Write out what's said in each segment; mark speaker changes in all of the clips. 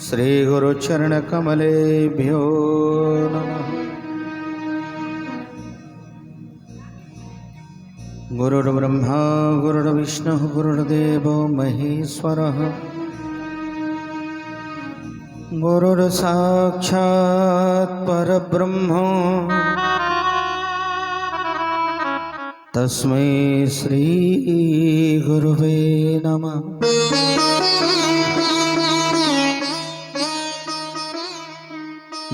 Speaker 1: श्री गुरुचरण कमलेभ्यो नमः। गुरुर्ब्रह्मा गुरुर्विष्णुः गुरुर्देवो महेश्वरः गुरुर्साक्षात् परब्रह्म तस्मै श्री गुरुवे नमः।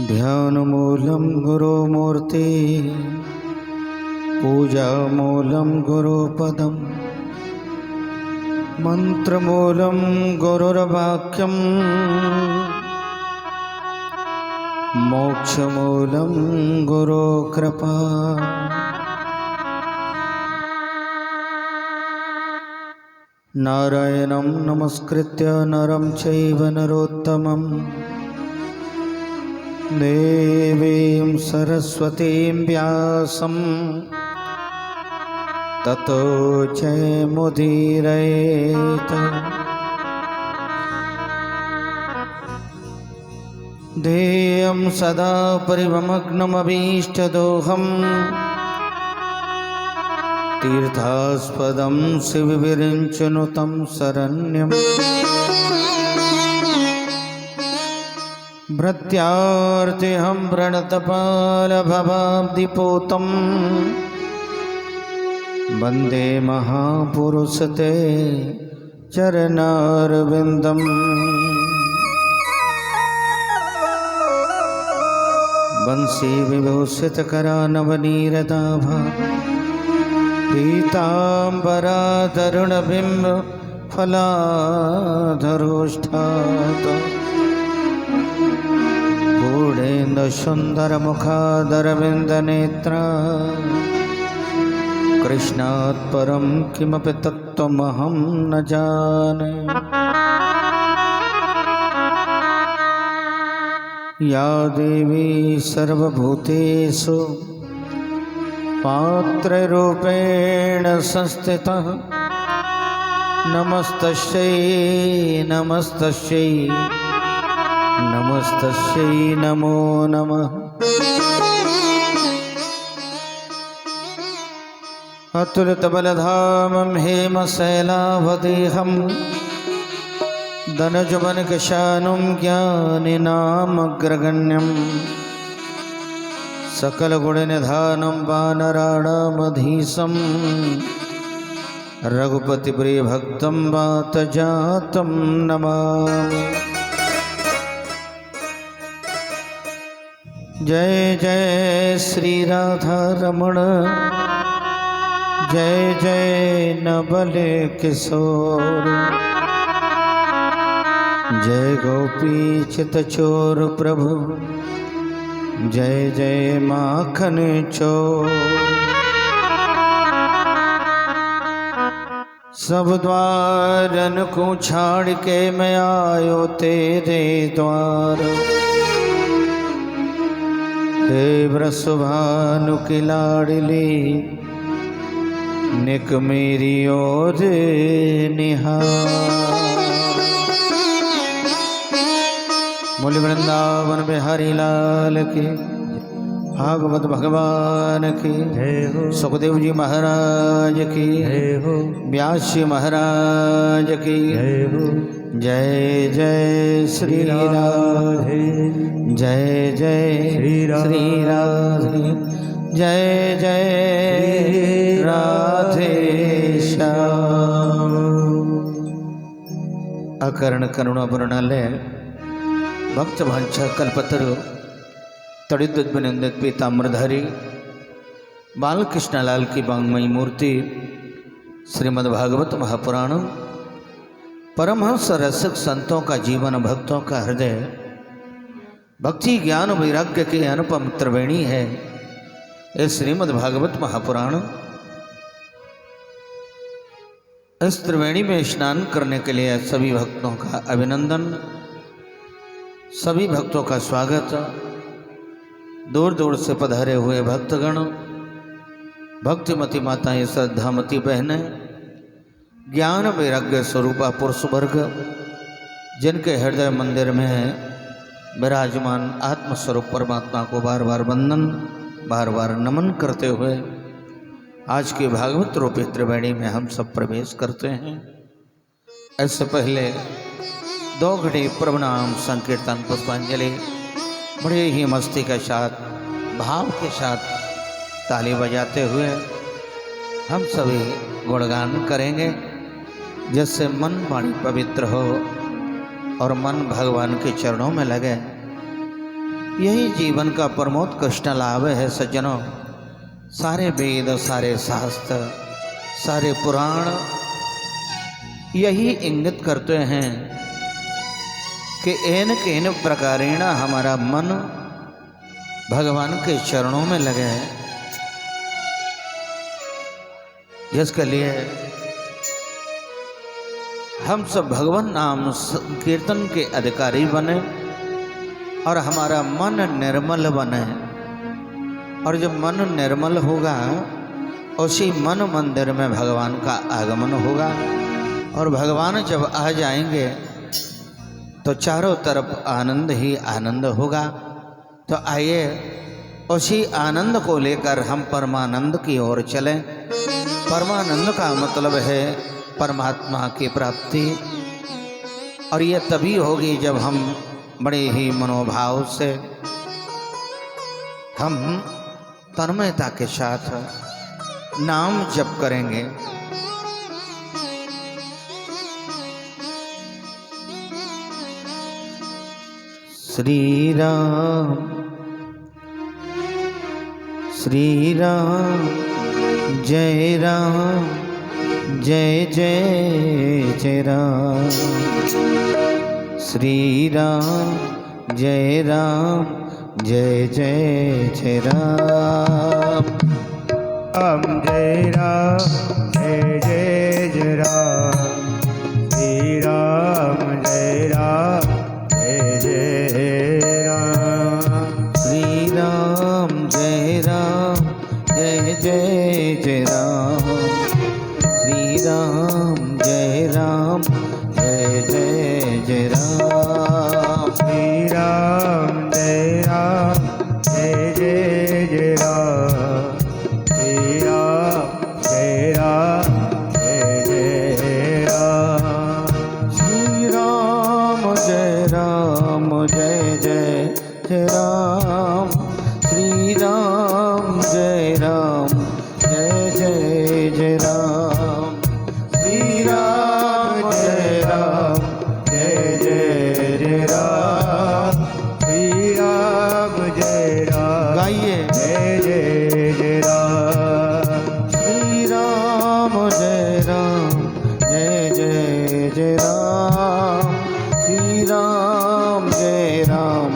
Speaker 1: ध्यानमूलं गुरुमूर्ति पूजामूलं गुरुपदं मंत्रमूलं गुरुर्वाक्यं मोक्षमूलं गुरुकृपा। नारायणं नमस्कृत्य नरं चैव नरोत्तमं देवीं सरस्वतीं व्यासं ततो जयमुदीरयेत्। ध्येयं सदा परिवमग्नमभीष्टदोहम् तीर्थास्पदं शिवविरिञ्चनुतं शरण्यम् भृत्यार्तिहं प्रणतपालभवाब्धिपूतं वन्दे महापुरुषते चरणारविन्दम्। वंशी विभूषितकरानवनीरदाभा पीताम्बरातरुणबिम्ब फलाधरोष्ठात् गूढेन्दुसुन्दरमुखादरविन्दनेत्रा कृष्णात् परं किमपि तत्त्वमहं न जाने। या देवी सर्वभूतेषु पात्ररूपेण संस्थितः नमस्तस्यै नमस्तस्यै नमस्तस्यै नमो नमः। अतुलितबलधामं हेमशैलावदेहं दनजवनकशानुं ज्ञानिनामग्रगण्यं सकलगुणनिधानं वानराणामधीशं रघुपतिप्रियभक्तं वातजातं नमामि। जय जय श्री राधा रमण जय जय नवल किशोर जय गोपी चितचोर प्रभु जय जय माखन चोर। सब द्वारन को छाड़ के मैं आयो तेरे द्वार। हे वृषभानु की लाडली निक मेरी ओर निहार। मूल वृंदावन बिहारी लाल की भागवत भगवान की जय हो। सुखदेव जी महाराज की जय हो। व्यास जी महाराज की जय हो। जय जय श्री राधे जय जय श्री राधे जय जय राधे श्याम। अकर्ण करुणा वर्णालय भक्त भांछा कल्पतरु तड़िद्वनिंदित पीताम्रधारी बालकृष्णलाल की वांग्मयी मूर्ति श्रीमद्भागवत महापुराण परमहंस रसिक संतों का जीवन भक्तों का हृदय भक्ति ज्ञान वैराग्य की अनुपम त्रिवेणी है। इस श्रीमद्भागवत महापुराण इस त्रिवेणी में स्नान करने के लिए सभी भक्तों का अभिनंदन, सभी भक्तों का स्वागत। दूर दूर से पधारे हुए भक्तगण, भक्तिमती माताएं, श्रद्धामती बहनें, ज्ञान वैराग्य स्वरूपा पुरुष वर्ग, जिनके हृदय मंदिर में विराजमान आत्मस्वरूप परमात्मा को बार बार वंदन बार बार नमन करते हुए आज की भागवत रूपी त्रिवेणी में हम सब प्रवेश करते हैं। इससे पहले 2 घड़ी प्रणाम संकीर्तन पुष्पांजलि बड़े ही मस्ती के साथ भाव के साथ ताली बजाते हुए हम सभी गुणगान करेंगे, जिससे मन वाणी पवित्र हो और मन भगवान के चरणों में लगे। यही जीवन का परमोत्कृष्ट लाभ है सज्जनों। सारे वेद, सारे शास्त्र, सारे पुराण यही इंगित करते हैं कि एन केन प्रकारेण हमारा मन भगवान के चरणों में लगे, जिसके लिए हम सब भगवान नाम कीर्तन के अधिकारी बने और हमारा मन निर्मल बने। और जब मन निर्मल होगा उसी मन मंदिर में भगवान का आगमन होगा, और भगवान जब आ जाएंगे तो चारों तरफ आनंद ही आनंद होगा। तो आइए उसी आनंद को लेकर हम परमानंद की ओर चलें। परमानंद का मतलब है परमात्मा की प्राप्ति, और ये तभी होगी जब हम बड़े ही मनोभाव से, हम तन्मयता के साथ नाम जप करेंगे। श्री राम श्री राम जय राम जय जय जय राम। श्री राम जय राम जय जय जय राम।
Speaker 2: राम जय राम जय जय जय राम। श्री राम जय राम जय जय राम।
Speaker 1: श्री राम जय राम जय जय जय राम। श्री राम जय राम जय जय जय राम।
Speaker 2: श्री राम जय राम जय जय जय राम। श्री राम जय राम जय जय राम।
Speaker 1: श्री राम जय राम जय जय जय राम। श्री राम जय राम जय जय जय राम।
Speaker 2: श्री राम जय राम जय जय जय राम। श्री राम जय राम
Speaker 1: गाइए।
Speaker 2: जय जय जय राम।
Speaker 1: श्री राम जय राम जय जय जय राम। श्री राम जय राम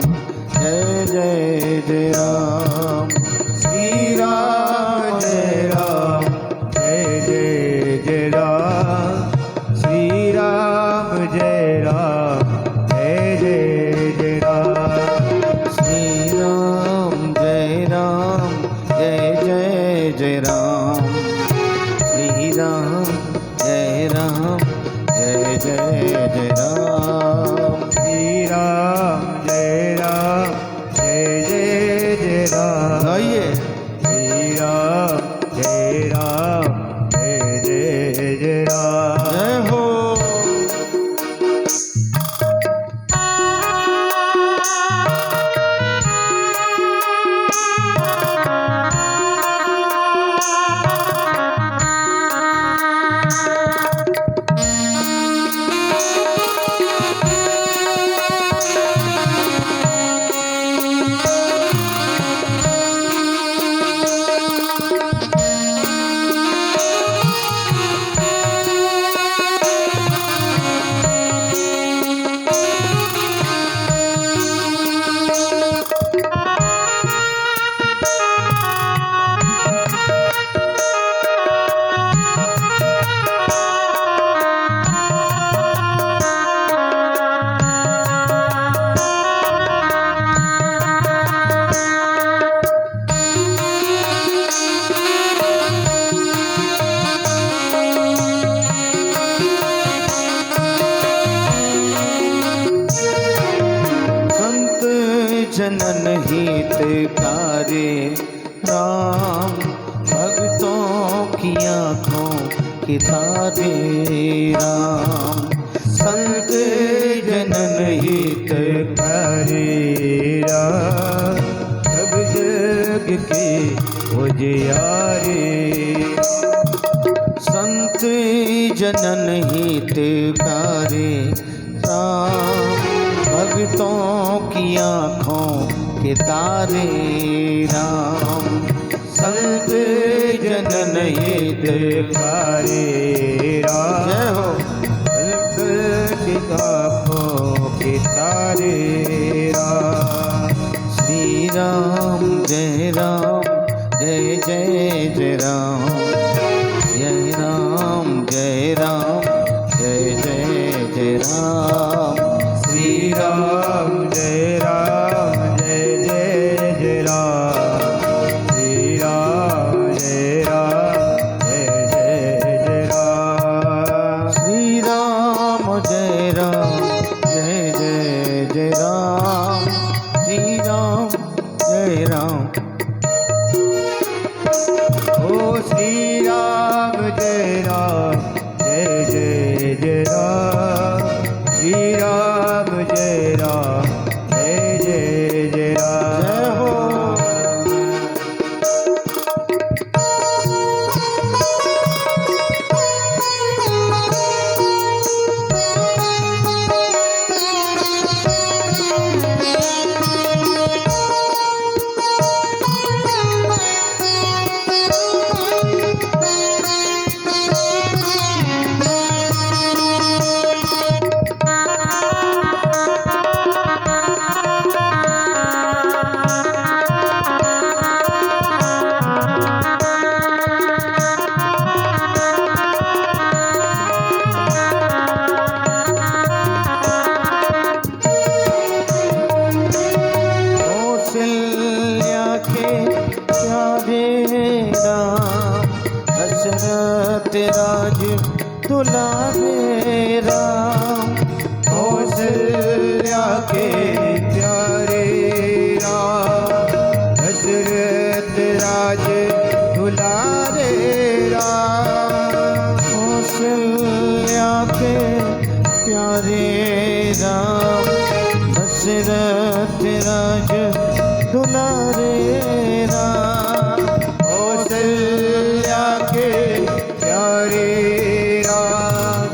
Speaker 1: जय जय जय राम।
Speaker 2: श्री राम जय राम जय जय जय राम। श्री राम जय राम जय जय
Speaker 1: जनन हितकारी राम, भक्तों की आँखों के तारे राम। संत जनन हितकारी
Speaker 2: राम, सब जग के उजियारे।
Speaker 1: संत जनन हितकारी राम, भक्तों की आँखों के तारे राम। संत जनन हितकारी राम,
Speaker 2: जय हो। आँखों के तारे राम।
Speaker 1: श्री राम जय राम, जय जय जय राम। जय राम जय राम, जय जय जय राम।
Speaker 2: श्री राम जय राम, जय जय जय राम। श्री राम जय राम, जय जय जय राम।
Speaker 1: श्री राम जय राम, जय जय जय राम। श्री राम जय राम।
Speaker 2: ओ श्री राम जय राम, जय जय जय राम। श्री राम जय राम, जय जय जय राम।
Speaker 1: जय हो। दशरथ राज दुलारे राम।
Speaker 2: कौशल्या के प्यारे राम। दशरथ राज दुलारे राम।
Speaker 1: कौशल्या के प्यारे राम। दशरथ राज दुलारे राम।
Speaker 2: कौशल्या के प्यारे राम।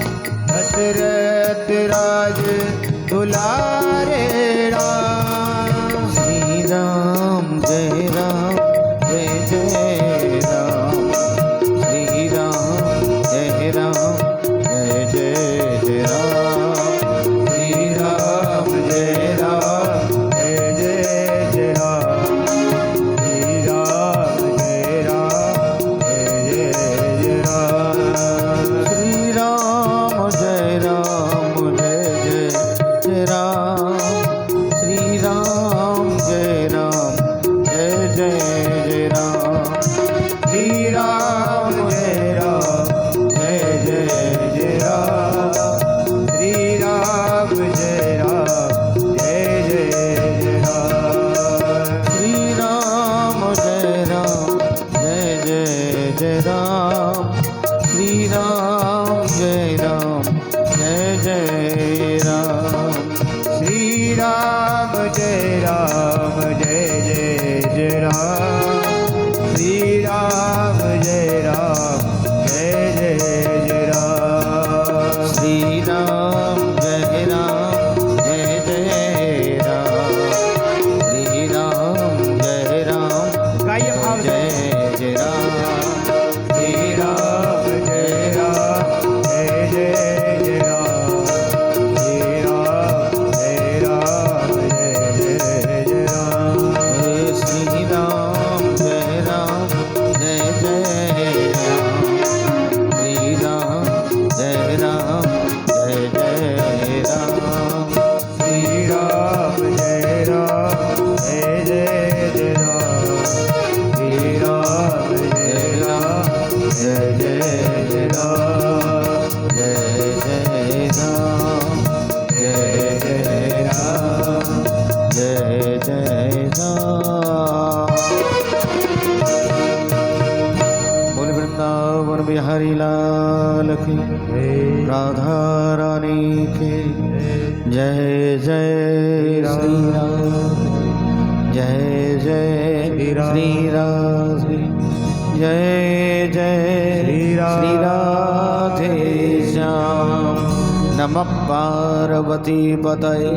Speaker 2: दशरथ राज दुलारे राम।
Speaker 1: श्री राम जय राम, जय जय राम। श्री राम जय राम, जय जय जय राम।
Speaker 2: श्री राम जय राम, जय जय जय राम। श्री राम जय राम, जय जय जय राम।
Speaker 1: श्री राम जय राम, जय जय जय राम। श्री राम जय राम, जय जय जय राम।
Speaker 2: श्री राम जय राम, जय जय जय राम। श्री राम जय राम, जय जय जय राम।
Speaker 1: श्री राम जय राम, जय जय जय राम। श्री राम जय राम, जय जय राम। राधा रानी के जय जय श्री राम, जय जय श्री राम, जय जय श्री राधे श्याम। नमः पार्वती पतये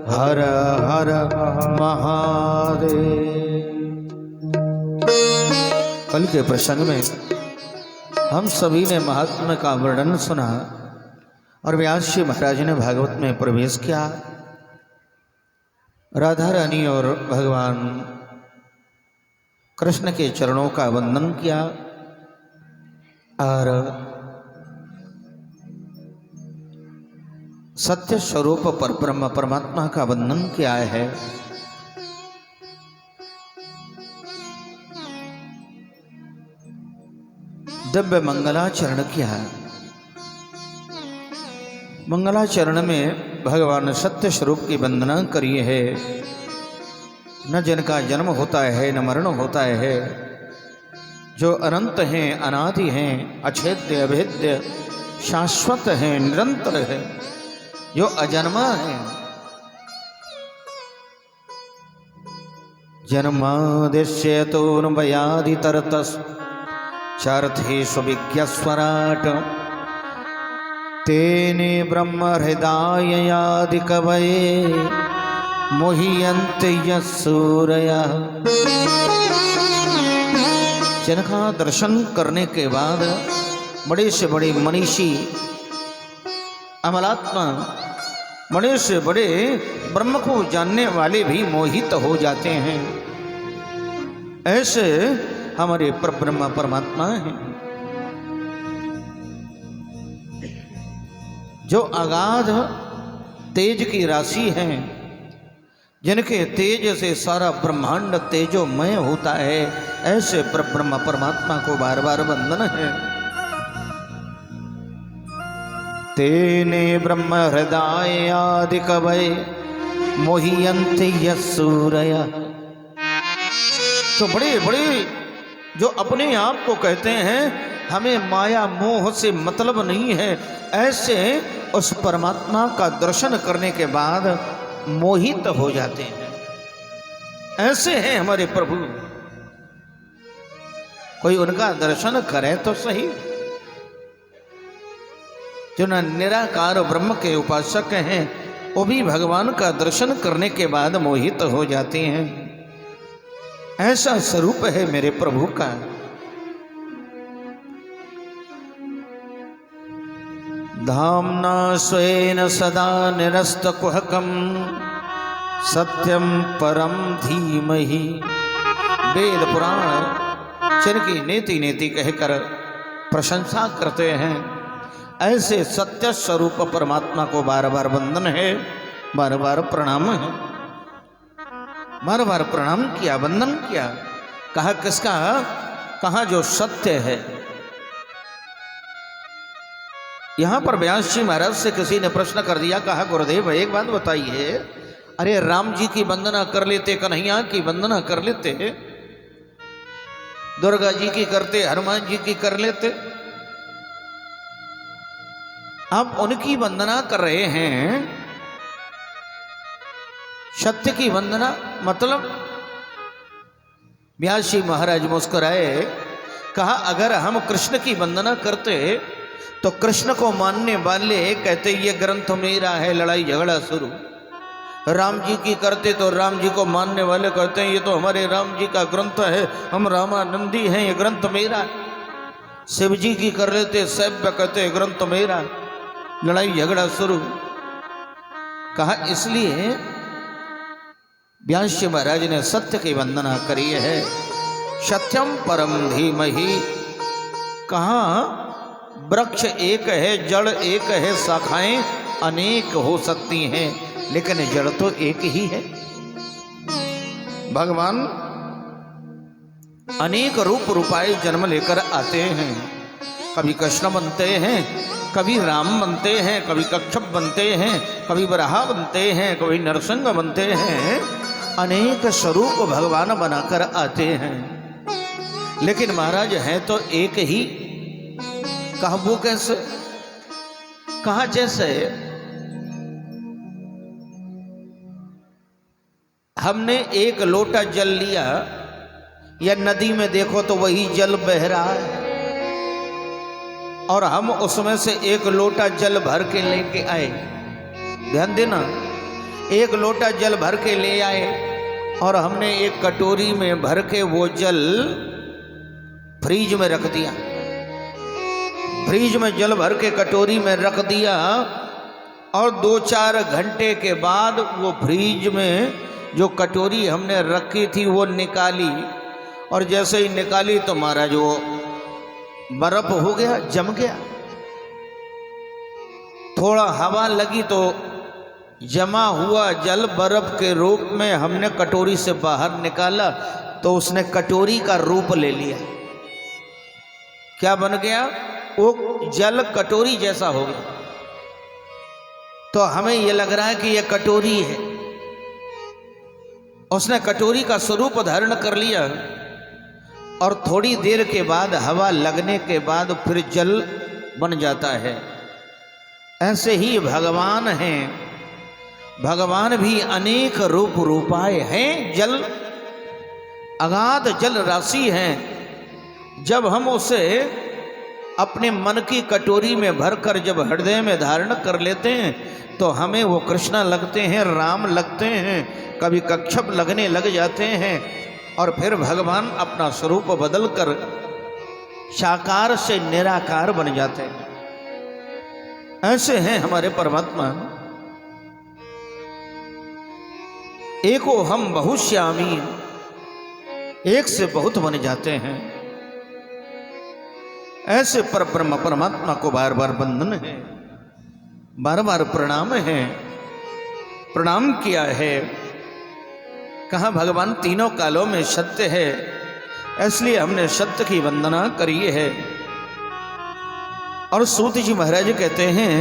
Speaker 1: हर हर महादेव। कल के प्रसंग में हम सभी ने महात्मा का वर्णन सुना और व्यास जी महाराज ने भागवत में प्रवेश किया। राधा रानी और भगवान कृष्ण के चरणों का वंदन किया और सत्य स्वरूप पर ब्रह्म परमात्मा का वंदन किया है। दिव्य मंगलाचरण किया। मंगलाचरण में भगवान सत्य स्वरूप की वंदना करी है। न जिनका जन्म होता है न मरण होता है, जो अनंत हैं, अनादि हैं, अछेद्य अभेद्य शाश्वत हैं, निरंतर है, जो अजन्मा है। जन्मादिश्य तोन्वयादितरतस् चार्थेषु विज्ञस्वराट् तेने ब्रह्म हृदयादि कवये मोह्यन्ते यस्सूरयः। जिनका दर्शन करने के बाद बड़े से बड़े मनीषी अमलात्मा, बड़े से बड़े ब्रह्म को जानने वाले भी मोहित हो जाते हैं। ऐसे हमारे परब्रह्म परमात्मा हैं, जो अगाध तेज की राशि हैं, जिनके तेज से सारा ब्रह्मांड तेजोमय होता है। ऐसे परब्रह्म परमात्मा को बार बार वंदन है। तेने ब्रह्म हृदयादि कवये मोह्यन्ते यस्सूरयः। तो बड़े बड़े जो अपने आप को कहते हैं हमें माया मोह से मतलब नहीं है, ऐसे उस परमात्मा का दर्शन करने के बाद मोहित हो जाते हैं। ऐसे हैं हमारे प्रभु। कोई उनका दर्शन करे तो सही। जो न निराकार ब्रह्म के उपासक हैं, वो भी भगवान का दर्शन करने के बाद मोहित हो जाते हैं। ऐसा स्वरूप है मेरे प्रभु का। धाम्ना स्वेन सदा निरस्तकुहकं सत्यम परम धीमहि। वेद पुराण जिनकी नेति नेति कहकर प्रशंसा करते हैं, ऐसे सत्य स्वरूप परमात्मा को बार बार वंदन है, बार बार प्रणाम है। बार बार प्रणाम किया, वंदन किया। कहा किसका? कहा जो सत्य है। यहां पर व्यास जी महाराज से किसी ने प्रश्न कर दिया। कहा गुरुदेव एक बात बताइए, अरे राम जी की वंदना कर लेते, कन्हैया की वंदना कर लेते, दुर्गा जी की करते, हनुमान जी की कर लेते, आप उनकी वंदना कर रहे हैं। सत्य की वंदना मतलब? व्यास जी महाराज मुस्कुराए। कहा अगर हम कृष्ण की वंदना करते तो कृष्ण को मानने वाले कहते ये ग्रंथ मेरा है, लड़ाई झगड़ा शुरू। राम जी की करते तो राम जी को मानने वाले कहते हैं ये तो हमारे राम जी का ग्रंथ है, हम रामानंदी हैं, ये ग्रंथ मेरा है। शिव जी की कर लेते, सैव्य कहते ग्रंथ मेरा, लड़ाई झगड़ा शुरू। कहा इसलिए व्यास जी महाराज ने सत्य की वंदना करी है। सत्यम परम धीमहि। कहा वृक्ष एक है, जड़ एक है, शाखाएं अनेक हो सकती हैं, लेकिन जड़ तो एक ही है। भगवान अनेक रूप रूपाए जन्म लेकर आते हैं। कभी कृष्ण बनते हैं, कभी राम बनते हैं, कभी कच्छप बनते हैं, कभी वराह बनते हैं, कभी नरसिंह बनते हैं। अनेक स्वरूप भगवान बनाकर आते हैं, लेकिन महाराज है तो एक ही। कहा वो कैसे? कहा जैसे हमने एक लोटा जल लिया, या नदी में देखो तो वही जल बह रहा है, और हम उसमें से एक लोटा जल भर के लेके आए। ध्यान देना, एक लोटा जल भर के ले आए और हमने एक कटोरी में भर के वो जल फ्रीज में रख दिया। फ्रीज में जल भर के कटोरी में रख दिया, और 2-4 घंटे के बाद वो फ्रीज में जो कटोरी हमने रखी थी वो निकाली, और जैसे ही निकाली तो महाराज वो बर्फ हो गया, जम गया। थोड़ा हवा लगी तो जमा हुआ जल बर्फ के रूप में हमने कटोरी से बाहर निकाला, तो उसने कटोरी का रूप ले लिया। क्या बन गया? वो जल कटोरी जैसा हो गया। तो हमें यह लग रहा है कि यह कटोरी है। उसने कटोरी का स्वरूप धारण कर लिया, और थोड़ी देर के बाद हवा लगने के बाद फिर जल बन जाता है। ऐसे ही भगवान हैं, भगवान भी अनेक रूप रूपाए हैं, जल अगाध जल राशि हैं। जब हम उसे अपने मन की कटोरी में भरकर जब हृदय में धारण कर लेते हैं तो हमें वो कृष्ण लगते हैं, राम लगते हैं, कभी कच्छप लगने लग जाते हैं, और फिर भगवान अपना स्वरूप बदलकर साकार से निराकार बन जाते हैं। ऐसे हैं हमारे परमात्मा। एको हम बहुश्यामी, एक से बहुत बन जाते हैं। ऐसे पर ब्रह्म परमात्मा को बार बार वंदन है, बार बार प्रणाम है। प्रणाम किया है, कहा भगवान तीनों कालों में सत्य है, इसलिए हमने सत्य की वंदना करी है। और सूत जी महाराज कहते हैं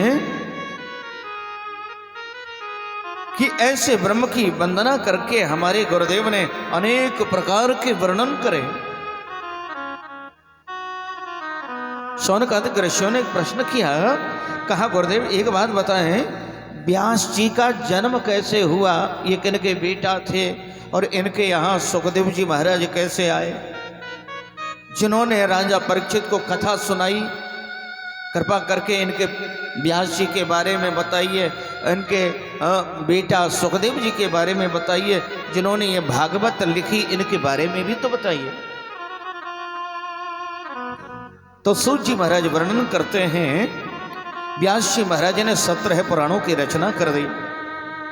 Speaker 1: कि ऐसे ब्रह्म की वंदना करके हमारे गुरुदेव ने अनेक प्रकार के वर्णन करे। शौनकादिक ऋषियों ने एक प्रश्न किया, कहा गुरुदेव एक बात बताएं, व्यास जी का जन्म कैसे हुआ, ये किनके बेटा थे, और इनके यहाँ सुखदेव जी महाराज कैसे आए, जिन्होंने राजा परीक्षित को कथा सुनाई, कृपा करके इनके व्यास जी के बारे में बताइए, इनके बेटा सुखदेव जी के बारे में बताइए, जिन्होंने ये भागवत लिखी इनके बारे में भी तो बताइए। तो सूत जी महाराज वर्णन करते हैं, व्यास जी महाराज ने 17 पुराणों की रचना कर दी।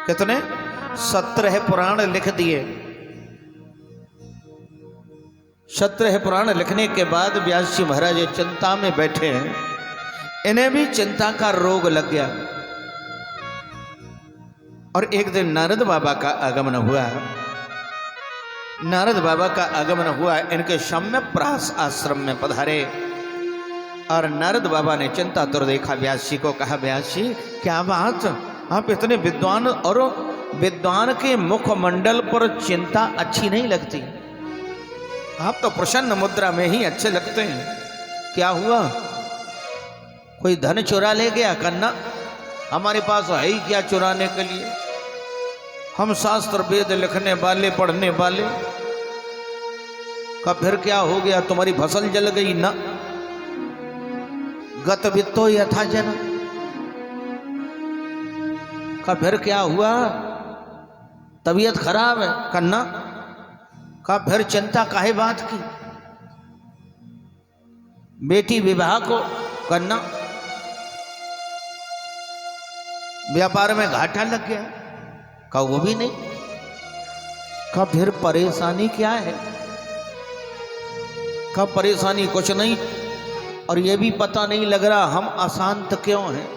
Speaker 1: कितने? 17 पुराण लिख दिए। 17 पुराण लिखने के बाद व्यास जी महाराज चिंता में बैठे हैं। इन्हें भी चिंता का रोग लग गया, और एक दिन नारद बाबा का आगमन हुआ। नारद बाबा का आगमन हुआ, इनके सम्य प्रास आश्रम में पधारे, और नारद बाबा ने चिंता तुर देखा व्यास जी को, कहा व्यास जी क्या बात, आप इतने विद्वान, और विद्वान के मुखमंडल पर चिंता अच्छी नहीं लगती, आप तो प्रसन्न मुद्रा में ही अच्छे लगते हैं। क्या हुआ? कोई धन चुरा ले गया? कन्ना हमारे पास है ही क्या चुराने के लिए, हम शास्त्र वेद लिखने वाले, पढ़ने वाले। का फिर क्या हो गया, तुम्हारी फसल जल गई ना? गत वित्तो यथा जन। का फिर क्या हुआ, तबीयत खराब है? कन्ना का फिर चिंता काहे बात की, बेटी विवाह को? कन्ना व्यापार में घाटा लग गया? का वो भी नहीं। का फिर परेशानी क्या है? का परेशानी कुछ नहीं, और ये भी पता नहीं लग रहा हम अशांत क्यों हैं।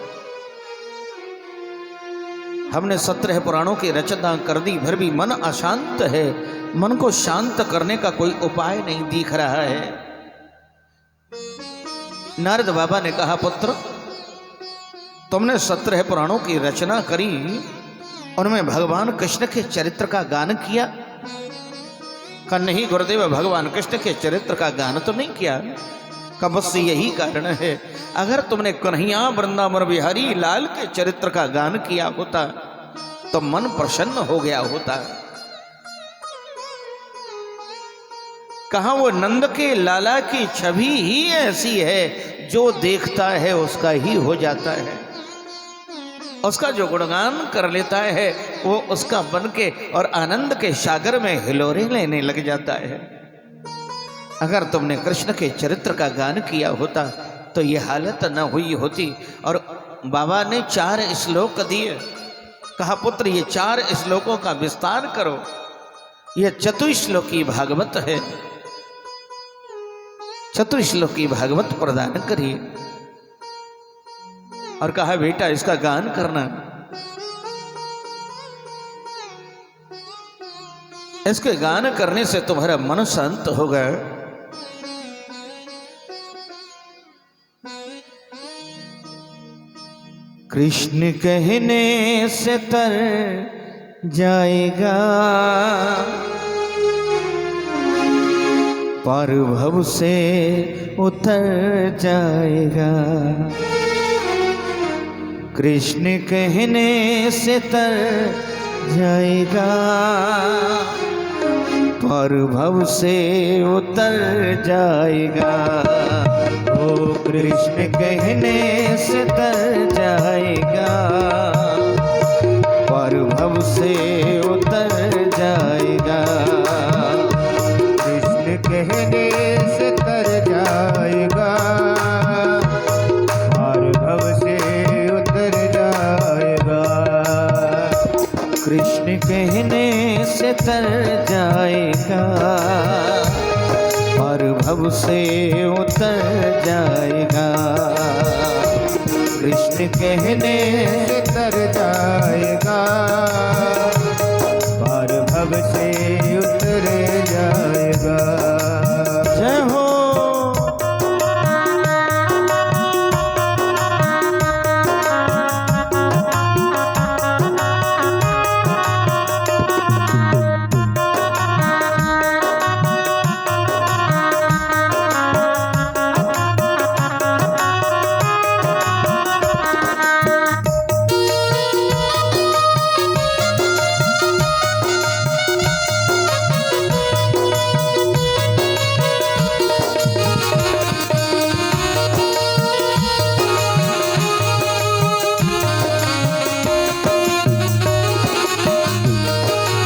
Speaker 1: हमने 17 पुराणों की रचना कर दी, फिर भी मन अशांत है, मन को शांत करने का कोई उपाय नहीं दिख रहा है। नारद बाबा ने कहा, पुत्र तुमने 17 पुराणों की रचना करी, उनमें भगवान कृष्ण के चरित्र का गान किया? का नहीं गुरुदेव, भगवान कृष्ण के चरित्र का गान तो नहीं किया। का बस यही कारण है। अगर तुमने कन्हैया वृंदावन बिहारी लाल के चरित्र का गान किया होता तो मन प्रसन्न हो गया होता। कहा वो नंद के लाला की छवि ही ऐसी है, जो देखता है उसका ही हो जाता है, उसका जो गुणगान कर लेता है वो उसका बन के और आनंद के सागर में हिलोरे लेने लग जाता है। अगर तुमने कृष्ण के चरित्र का गान किया होता तो ये हालत न हुई होती। और बाबा ने 4 श्लोक दिए। कहा पुत्र ये 4 श्लोकों का विस्तार करो, यह चतुश्लोकी भागवत है, चतुश्लोकी भागवत प्रदान करिए। और कहा बेटा इसका गान करना, इसके गान करने से तुम्हारा मन शांत होगा। कृष्ण कहने से तर जाएगा, पार भव से उतर जाएगा। कृष्ण कहने से तर जाएगा, पार भव से उतर जाएगा। ओ कृष्ण कहने से तर जाएगा, पार भव से उतर जाएगा।
Speaker 2: कृष्ण कहने से तर जाएगा, पार भव से उतर जाएगा।
Speaker 1: कृष्ण कहने से तर जाएगा, पार भव से उतर जाएगा। कृष्ण कहने
Speaker 2: से तर जाएगा, पार भव से उतर जाएगा।
Speaker 1: जय हो।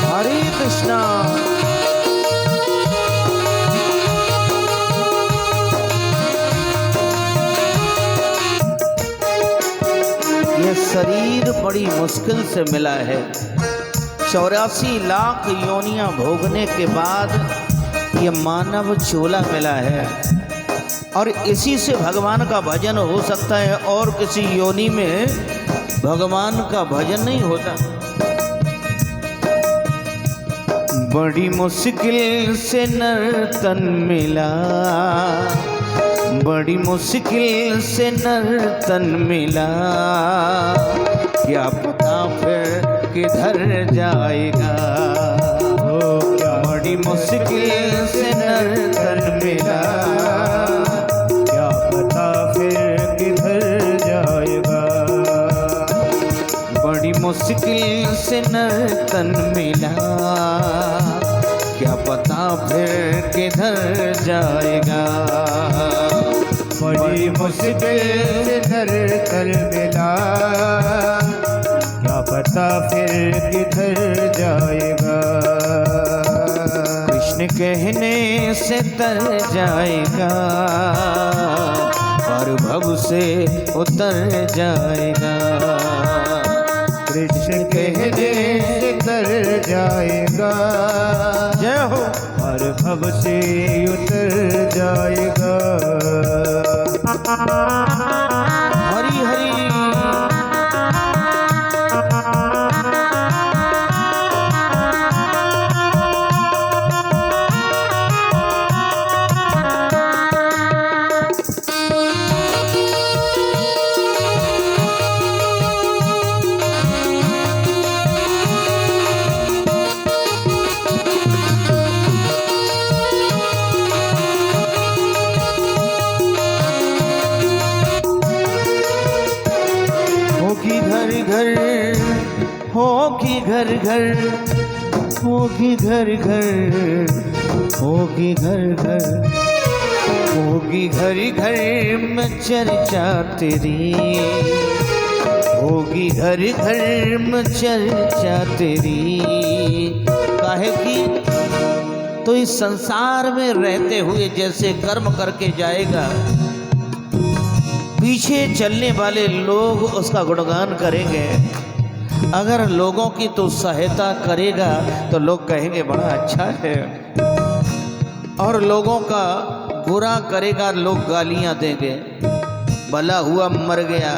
Speaker 1: हरे कृष्णा। ये शरीर बड़ी मुश्किल से मिला है। 84 लाख योनियां भोगने के बाद ये मानव चोला मिला है, और इसी से भगवान का भजन हो सकता है, और किसी योनि में भगवान का भजन नहीं होता। बड़ी मुश्किल से नर तन मिला, बड़ी मुश्किल से नर तन मिला, क्या पता फिर किधर जाएगा।
Speaker 2: ओ क्या
Speaker 1: बड़ी मुश्किल से नर तन मिला,
Speaker 2: क्या पता फिर किधर जाएगा।
Speaker 1: बड़ी मुश्किल से नर तन मिला, क्या पता फिर किधर जाएगा।
Speaker 2: बड़ी मुश्किल से नर तन मिला, क्या पता फिर किधर जाएगा।
Speaker 1: कृष्ण कहने से तर जाएगा, और भव से उतर जाएगा।
Speaker 2: कृष्ण कहने से तर जाएगा,
Speaker 1: जय हो।
Speaker 2: और भव से उतर जाएगा।
Speaker 1: हरि हरि। होगी घर घर, होगी घर घर, होगी घर घर, होगी घर घर में चर्चा तेरी, होगी घर घर में चर्चा तेरी। काहे की तो इस संसार में रहते हुए जैसे कर्म करके जाएगा, पीछे चलने वाले लोग उसका गुणगान करेंगे। अगर लोगों की तो सहायता करेगा तो लोग कहेंगे बड़ा अच्छा है, और लोगों का बुरा करेगा लोग गालियां देंगे, भला हुआ मर गया,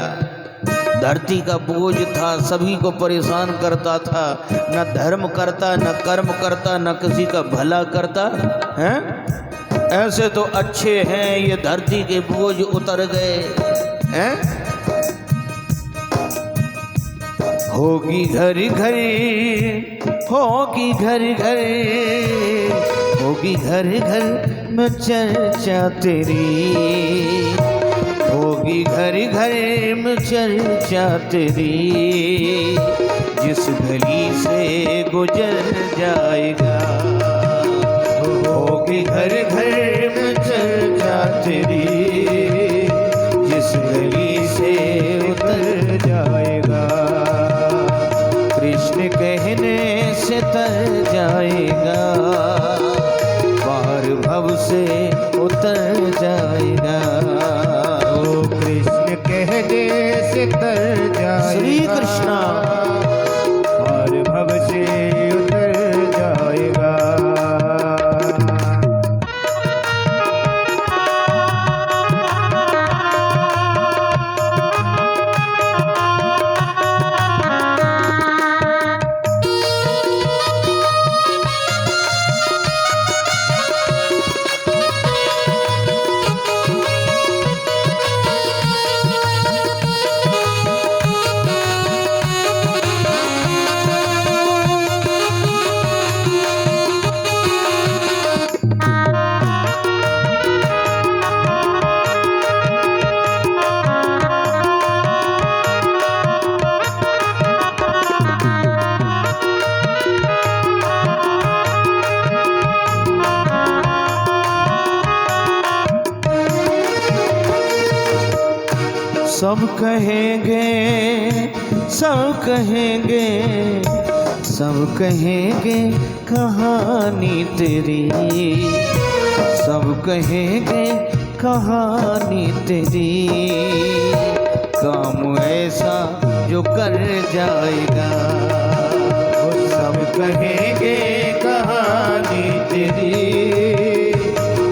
Speaker 1: धरती का बोझ था, सभी को परेशान करता था, न धर्म करता न कर्म करता न किसी का भला करता है। ऐसे तो अच्छे हैं, ये धरती के बोझ उतर गए हैं। होगी घर घर, होगी घर घर, होगी घर घर में चर्चा तेरी, होगी घर घर में चर्चा तेरी। जिस गली से गुजर जाएगा, होगी घर घर में चर्चा तेरी, जिस गली से उतर जाएगा, कृष्ण कहने से तर जाएगा, पार भव से उतर जाएगा।
Speaker 2: कृष्ण कहने से तर जाएगा,
Speaker 1: श्री कृष्णा
Speaker 2: और भव से उतर जाएगा।
Speaker 1: सब कहेंगे, सब कहेंगे, सब कहेंगे कहानी तेरी, सब कहेंगे कहानी तेरी। काम ऐसा जो कर जाएगा, वो सब कहेंगे कहानी तेरी,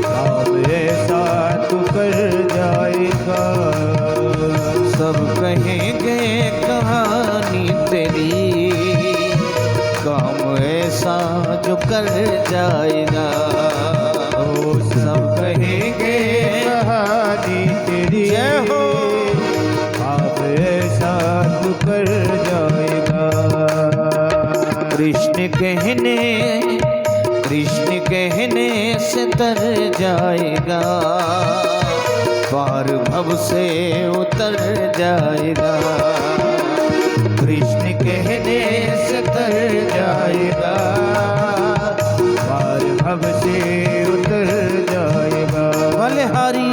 Speaker 2: काम ऐसा तू कर जाएगा,
Speaker 1: सब कहेंगे कहानी तेरी, काम ऐसा जो कर जाएगा,
Speaker 2: ओ
Speaker 1: सब कहेंगे
Speaker 2: कहानी तेरी,
Speaker 1: जय हो।
Speaker 2: आप ऐसा तू कर जाएगा।
Speaker 1: कृष्ण कहने से तर जाएगा, पार भव से उतर जाएगा, कृष्ण कहने से तर जाएगा,
Speaker 2: पार भव से उतर जाएगा।
Speaker 1: बलिहारी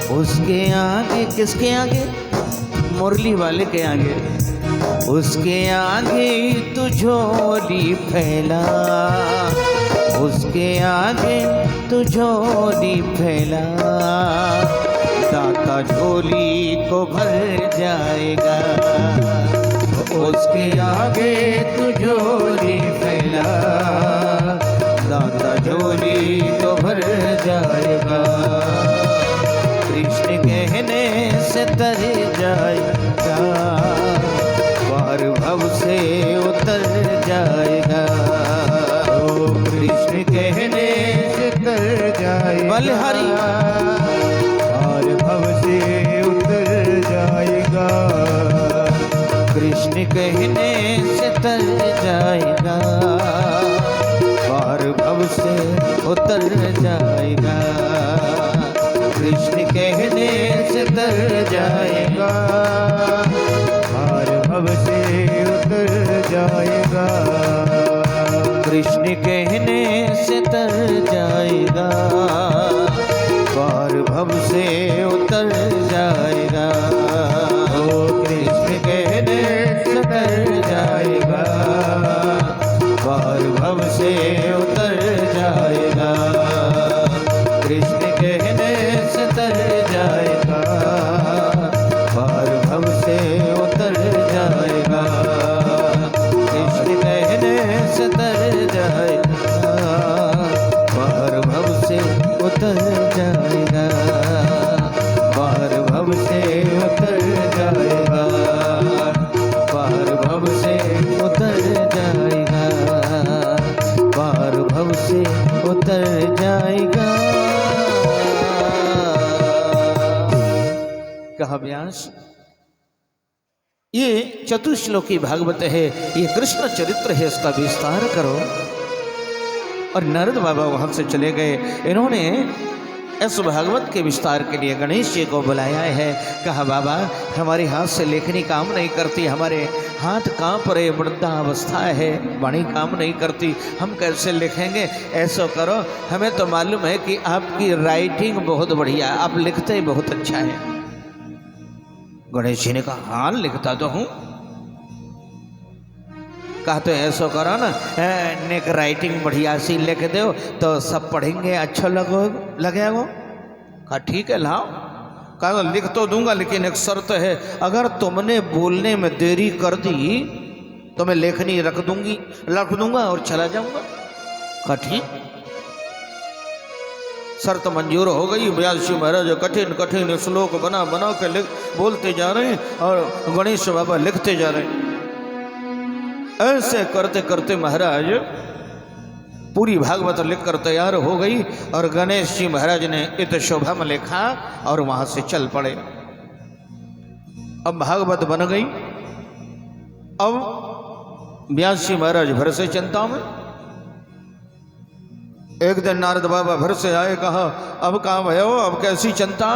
Speaker 1: उसके आगे किसके आगे? मुरली वाले के आगे। उसके आगे तू झोली फैला, उसके आगे तू झोली फैला, दाता झोली को भर जाएगा। उसके आगे तू झोली फैला, दाता झोली को भर जाएगा। कृष्ण कहने से तर जाएगा, पार भव से उतर जाएगा।
Speaker 2: ओ कृष्ण कहने से तर जाएगा,
Speaker 1: बलिहारी
Speaker 2: पार भव से उतर जाएगा।
Speaker 1: कृष्ण कहने से तर जाएगा, पार भव से उतर जाएगा। कृष्ण कहने से तर जाएगा,
Speaker 2: पार भव से उतर जाएगा।
Speaker 1: कृष्ण कहने से तर जाएगा, पार भव से उतर जाएगा।
Speaker 2: ओ
Speaker 1: कृष्ण कहने से तर जाएगा, पार भव से उतर जाएगा। कृष्ण कहने से तर जाएगा, पार भव से उतर जाएगा। कृष्ण कहने से तर जाएगा, पार भव से उतर जाएगा। पार भव से उतर जाएगा, पार भव से उतर जाएगा। पार भव से उतर जाएगा। कहा व्यास, ये चतुश्लोकी भागवत है, ये कृष्ण चरित्र है, इसका विस्तार करो। और नारद बाबा वहां से चले गए। इन्होंने इस भागवत के विस्तार के लिए गणेश जी को बुलाया है। कहा बाबा, हमारे हाथ से लेखनी काम नहीं करती, हमारे हाथ कांप रहे, वृद्धावस्था है, वाणी काम नहीं करती, हम कैसे लिखेंगे? ऐसा करो, हमें तो मालूम है कि आपकी राइटिंग बहुत बढ़िया, आप लिखते बहुत अच्छा है। गणेश जी ने कहा, हाँ लिखता तो हूँ। कहा तो ऐसा करो ना, नेक राइटिंग बढ़िया सी लिख दो तो सब पढ़ेंगे, अच्छा लगेगा। कहा ठीक है लाओ। कहा लिख तो दूंगा, लेकिन एक शर्त है, अगर तुमने बोलने में देरी कर दी तो मैं लेखनी रख दूंगा और चला जाऊंगा। कहा ठीक। शर्त मंजूर हो गई। व्यास जी महाराज कठिन कठिन श्लोक बना बना के बोलते जा रहे हैं और गणेश बाबा लिखते जा रहे हैं। ऐसे करते करते महाराज पूरी भागवत लिखकर तैयार हो गई और गणेश जी महाराज ने इत शोभा में लिखा और वहां से चल पड़े। अब भागवत बन गई। अब व्यास जी महाराज भर से चिंता में। एक दिन नारद बाबा भर से आए, कहा अब कहाँ भयो, अब कैसी चिंता?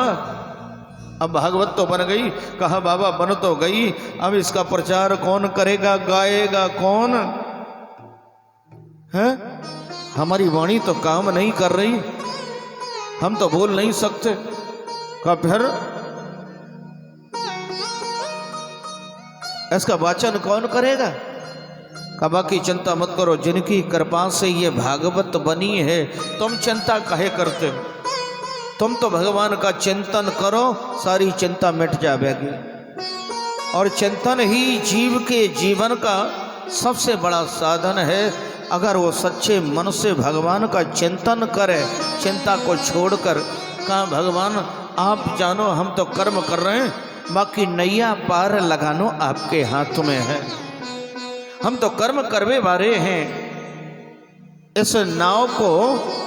Speaker 1: अब भागवत तो बन गई। कहा बाबा बन तो गई, अब इसका प्रचार कौन करेगा, गाएगा कौन है? हमारी वाणी तो काम नहीं कर रही, हम तो बोल नहीं सकते। कहा फिर इसका वाचन कौन करेगा? कहा बाकी चिंता मत करो, जिनकी कृपा से ये भागवत बनी है, तुम चिंता काहे करते हो? तुम तो भगवान का चिंतन करो, सारी चिंता मिट जाएगी। और चिंतन ही जीव के जीवन का सबसे बड़ा साधन है। अगर वो सच्चे मन से भगवान का चिंतन करे, चिंता को छोड़कर, कहा भगवान आप जानो, हम तो कर्म कर रहे हैं, बाकी नैया पार लगानो आपके हाथ में है। हम तो कर्म करवे वाले हैं, इस नाव को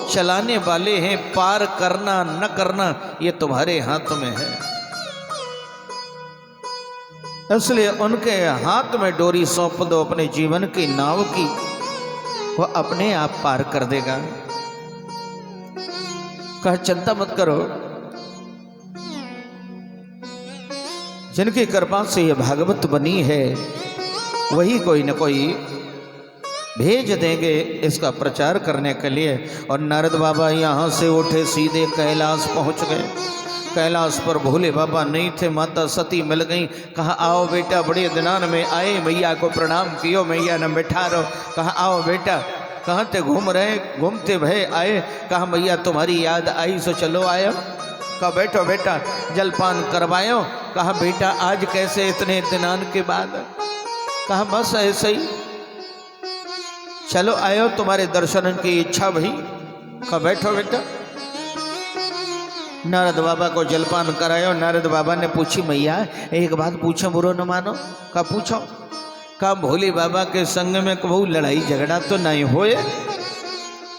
Speaker 1: चलाने वाले हैं, पार करना न करना ये तुम्हारे हाथ में है। इसलिए उनके हाथ में डोरी सौंप दो अपने जीवन की नाव की, वो अपने आप पार कर देगा। कहा चिंता मत करो, जिनकी कृपा से ये भागवत बनी है वही कोई न कोई भेज देंगे इसका प्रचार करने के लिए। और नारद बाबा यहाँ से उठे, सीधे कैलाश पहुँच गए। कैलाश पर भोले बाबा नहीं थे, माता सती मिल गई। कहा आओ बेटा, बड़े दिनान में आए, मैया को प्रणाम कियो, मैया ने बैठा रहो। कहा आओ बेटा, कहाँ ते घूम रहे, घूमते भय आए। कहा मैया तुम्हारी याद आई सो चलो आयो। कहा बैठो बेटा जलपान करवायो। कहा बेटा आज कैसे इतने दिनान के बाद? कहा बस ऐसे ही, चलो आयो तुम्हारे दर्शन की इच्छा भई। कहा बैठो बेटा। नारद बाबा को जलपान करायो। नारद बाबा ने पूछी मैया एक बात पूछो बुरो न मानो। कहा पूछो। कहा भोले बाबा के संग में कबू लड़ाई झगड़ा तो नहीं होए?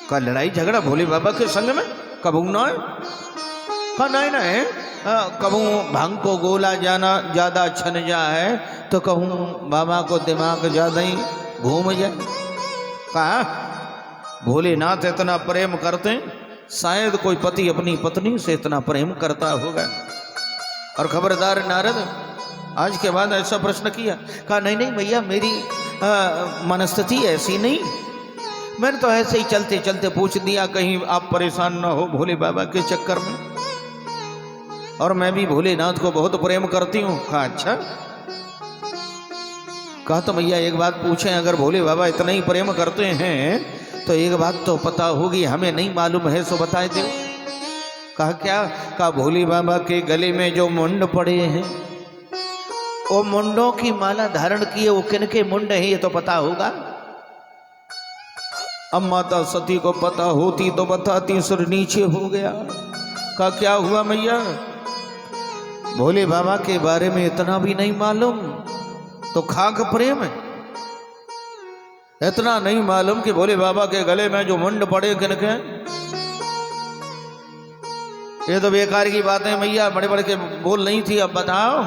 Speaker 1: कहा लड़ाई झगड़ा भोले बाबा के संग में कबू ना है? कहा नहीं नहीं, कबू भांग को गोला जाना ज्यादा छन जाए तो कहूँ बाबा को दिमाग ज्यादा ही घूम जाए। कहा भोलेनाथ इतना प्रेम करते हैं, शायद कोई पति अपनी पत्नी से इतना प्रेम करता होगा। और खबरदार नारद आज के बाद ऐसा प्रश्न किया। कहा नहीं नहीं भैया मेरी मनस्थिति ऐसी नहीं, मैंने तो ऐसे ही चलते चलते पूछ दिया कहीं आप परेशान ना हो भोले बाबा के चक्कर में, और मैं भी भोलेनाथ को बहुत प्रेम करती हूँ। कहा अच्छा। कहा तो भैया एक बात पूछें, अगर भोले बाबा इतना ही प्रेम करते हैं तो एक बात तो पता होगी, हमें नहीं मालूम है सो बताए दो। कहा क्या? कहा भोले बाबा के गले में जो मुंड पड़े हैं वो मुंडों की माला धारण किए वो किनके मुंड है ये तो पता होगा। अब माता सती को पता होती तो बताती, सिर नीचे हो गया। कहा क्या हुआ मैया? भोले बाबा के बारे में इतना भी नहीं मालूम तो खाक प्रेम है। इतना नहीं मालूम कि भोले बाबा के गले में जो मुंड पड़े किनके, ये तो बेकार की बात है मैया, बड़े बड़े के बोल नहीं थी, अब बताओ।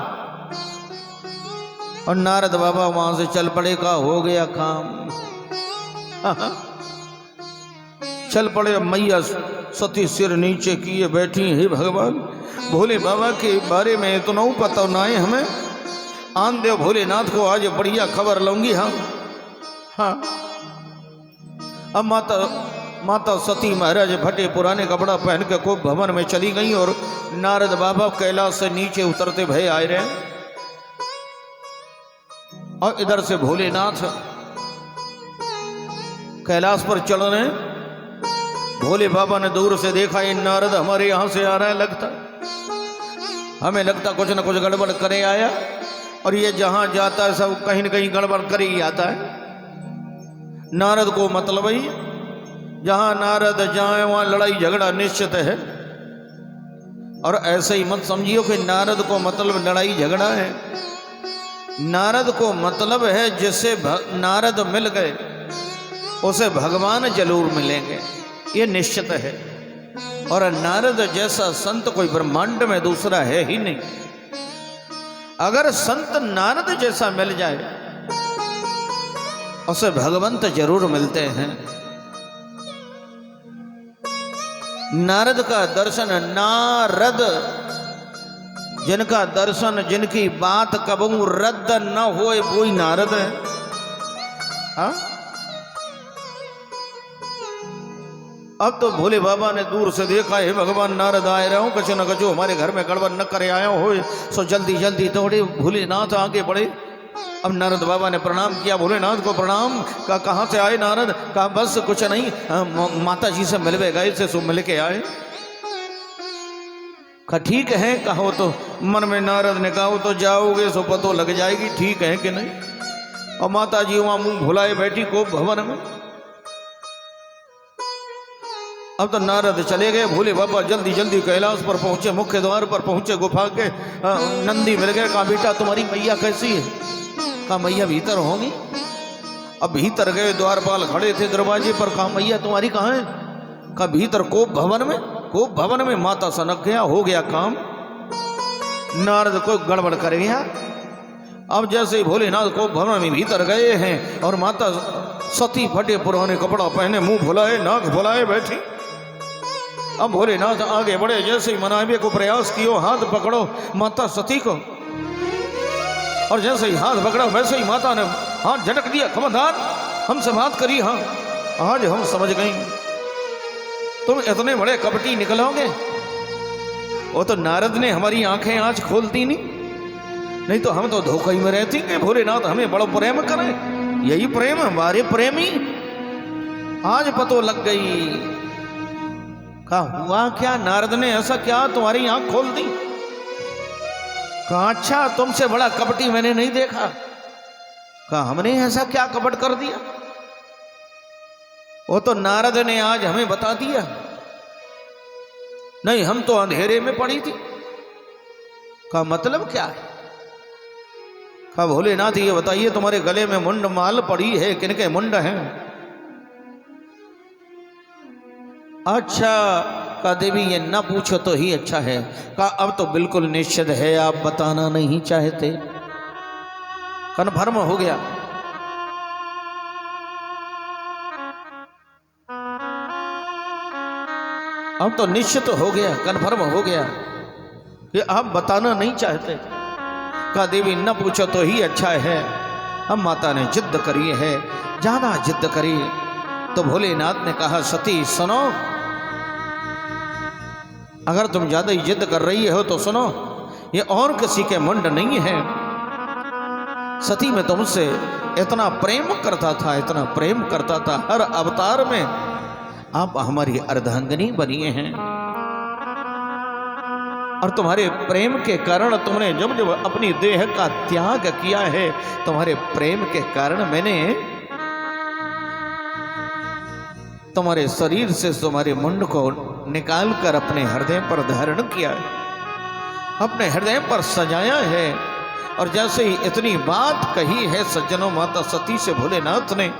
Speaker 1: और नारद बाबा वहां से चल पड़े। का हो गया काम। चल पड़े। मैया सती सिर नीचे किए बैठी। हे भगवान भोले बाबा के बारे में इतना पता ना है हमें, आन देव भोलेनाथ को आज बढ़िया खबर लूंगी। हाँ अब माता सती महाराज फटे पुराने कपड़ा पहन के खूब भवन में चली गई और नारद बाबा कैलाश से नीचे उतरते भय आए रहे। और इधर से भोलेनाथ कैलाश पर चल रहे। भोले बाबा ने दूर से देखा ये नारद हमारे यहां से आ रहा है, लगता हमें लगता कुछ न कुछ गड़बड़ करे आया, और ये जहां जाता है सब कहीं न कहीं गड़बड़ कर ही आता है। नारद को मतलब ही जहां नारद जाए वहां लड़ाई झगड़ा निश्चित है। और ऐसे ही मत समझियो कि नारद को मतलब लड़ाई झगड़ा है। नारद को मतलब है जिससे नारद मिल गए उसे भगवान जरूर मिलेंगे, ये निश्चित है। और नारद जैसा संत कोई ब्रह्मांड में दूसरा है ही नहीं। अगर संत नारद जैसा मिल जाए उसे भगवंत जरूर मिलते हैं। नारद का दर्शन, नारद जिनका दर्शन जिनकी बात कबू रद्द न होए वही नारद है। हाँ? अब तो भोले बाबा ने दूर से देखा है भगवान नारद आए रहे हो, कछु न कछु हमारे घर में गड़बड़ न करे आए हो, सो जल्दी जल्दी दौड़े भोलेनाथ आगे बढ़े। अब नारद बाबा ने प्रणाम किया, भोलेनाथ को प्रणाम। कहा कहाँ से आए नारद? कहा बस कुछ नहीं, माता जी से मिलवे गए से सो मिल के आए। कहा ठीक है। कहो तो मन में नारद ने कहा तो जाओगे सो पतो लग जाएगी ठीक है कि नहीं। और माता जी वहां मुंह भुलाए बैठी को भवन में। अब तो नारद चले गए। भोले बाबा जल्दी जल्दी कैलाश पर पहुंचे, मुख्य द्वार पर पहुंचे, गुफा के नंदी मिल गए। कहा बेटा तुम्हारी मैया कैसी है? कहा मैया भीतर होंगी। अब भीतर गए, द्वारपाल खड़े थे दरवाजे पर। कहा मैया तुम्हारी कहाँ है? कहा भीतर कोप भवन में। कोप भवन में माता सनक गया, हो गया काम। नारद को गड़बड़ कर गया। अब जैसे ही भोलेनाथ कोप भवन में भीतर गए हैं और माता सती फटे पुराने कपड़ा पहने, मुंह भुलाए, नाक भुलाए बैठी। अब भोलेनाथ आगे बढ़े, जैसे ही मनावे को प्रयास कियो, हाथ पकड़ो माता सती को। और जैसे ही हाथ पकड़ा वैसे ही माता ने हाथ झटक दिया। खबरदार हमसे बात करी। हाँ आज हम समझ गई तुम इतने बड़े कपटी निकलोगे। वो तो नारद ने हमारी आंखें आज खोलती नहीं तो हम तो धोखा ही में रहती कि भोलेनाथ हमें बड़ा प्रेम करें। यही प्रेम हमारे प्रेमी। आज पतो लग गई। कहा हुआ क्या? नारद ने ऐसा क्या तुम्हारी आंख खोल दी? कहा अच्छा, तुमसे बड़ा कपटी मैंने नहीं देखा। कहा हमने ऐसा क्या कपट कर दिया? वो तो नारद ने आज हमें बता दिया, नहीं हम तो अंधेरे में पड़ी थी। का मतलब क्या है? कहा भोलेनाथ ये बताइए तुम्हारे गले में मुंड माल पड़ी है, किनके मुंड हैं? अच्छा। कहा देवी ये न पूछो तो ही अच्छा है। कहा अब तो बिल्कुल निश्चित है, आप बताना नहीं चाहते। कन्फर्म हो गया। अब तो निश्चित हो गया, कन्फर्म हो गया कि आप बताना नहीं चाहते। कहा देवी न पूछो तो ही अच्छा है। अब माता ने जिद करी है, ज्यादा जिद करी तो भोलेनाथ ने कहा सती सुनो, अगर तुम ज्यादा ही जिद कर रही हो तो सुनो, ये और किसी के मुंड नहीं है। सती मैं तुमसे इतना प्रेम करता था, इतना प्रेम करता था, हर अवतार में आप हमारी अर्धांगिनी बनी हैं। और तुम्हारे प्रेम के कारण तुमने जब जब अपनी देह का त्याग किया है, तुम्हारे प्रेम के कारण मैंने तुम्हारे शरीर से तुम्हारे मुंड को निकाल कर अपने हृदय पर धारण किया, अपने हृदय पर सजाया है। और जैसे ही इतनी बात कही है सज्जनों माता सती से भोलेनाथ ने,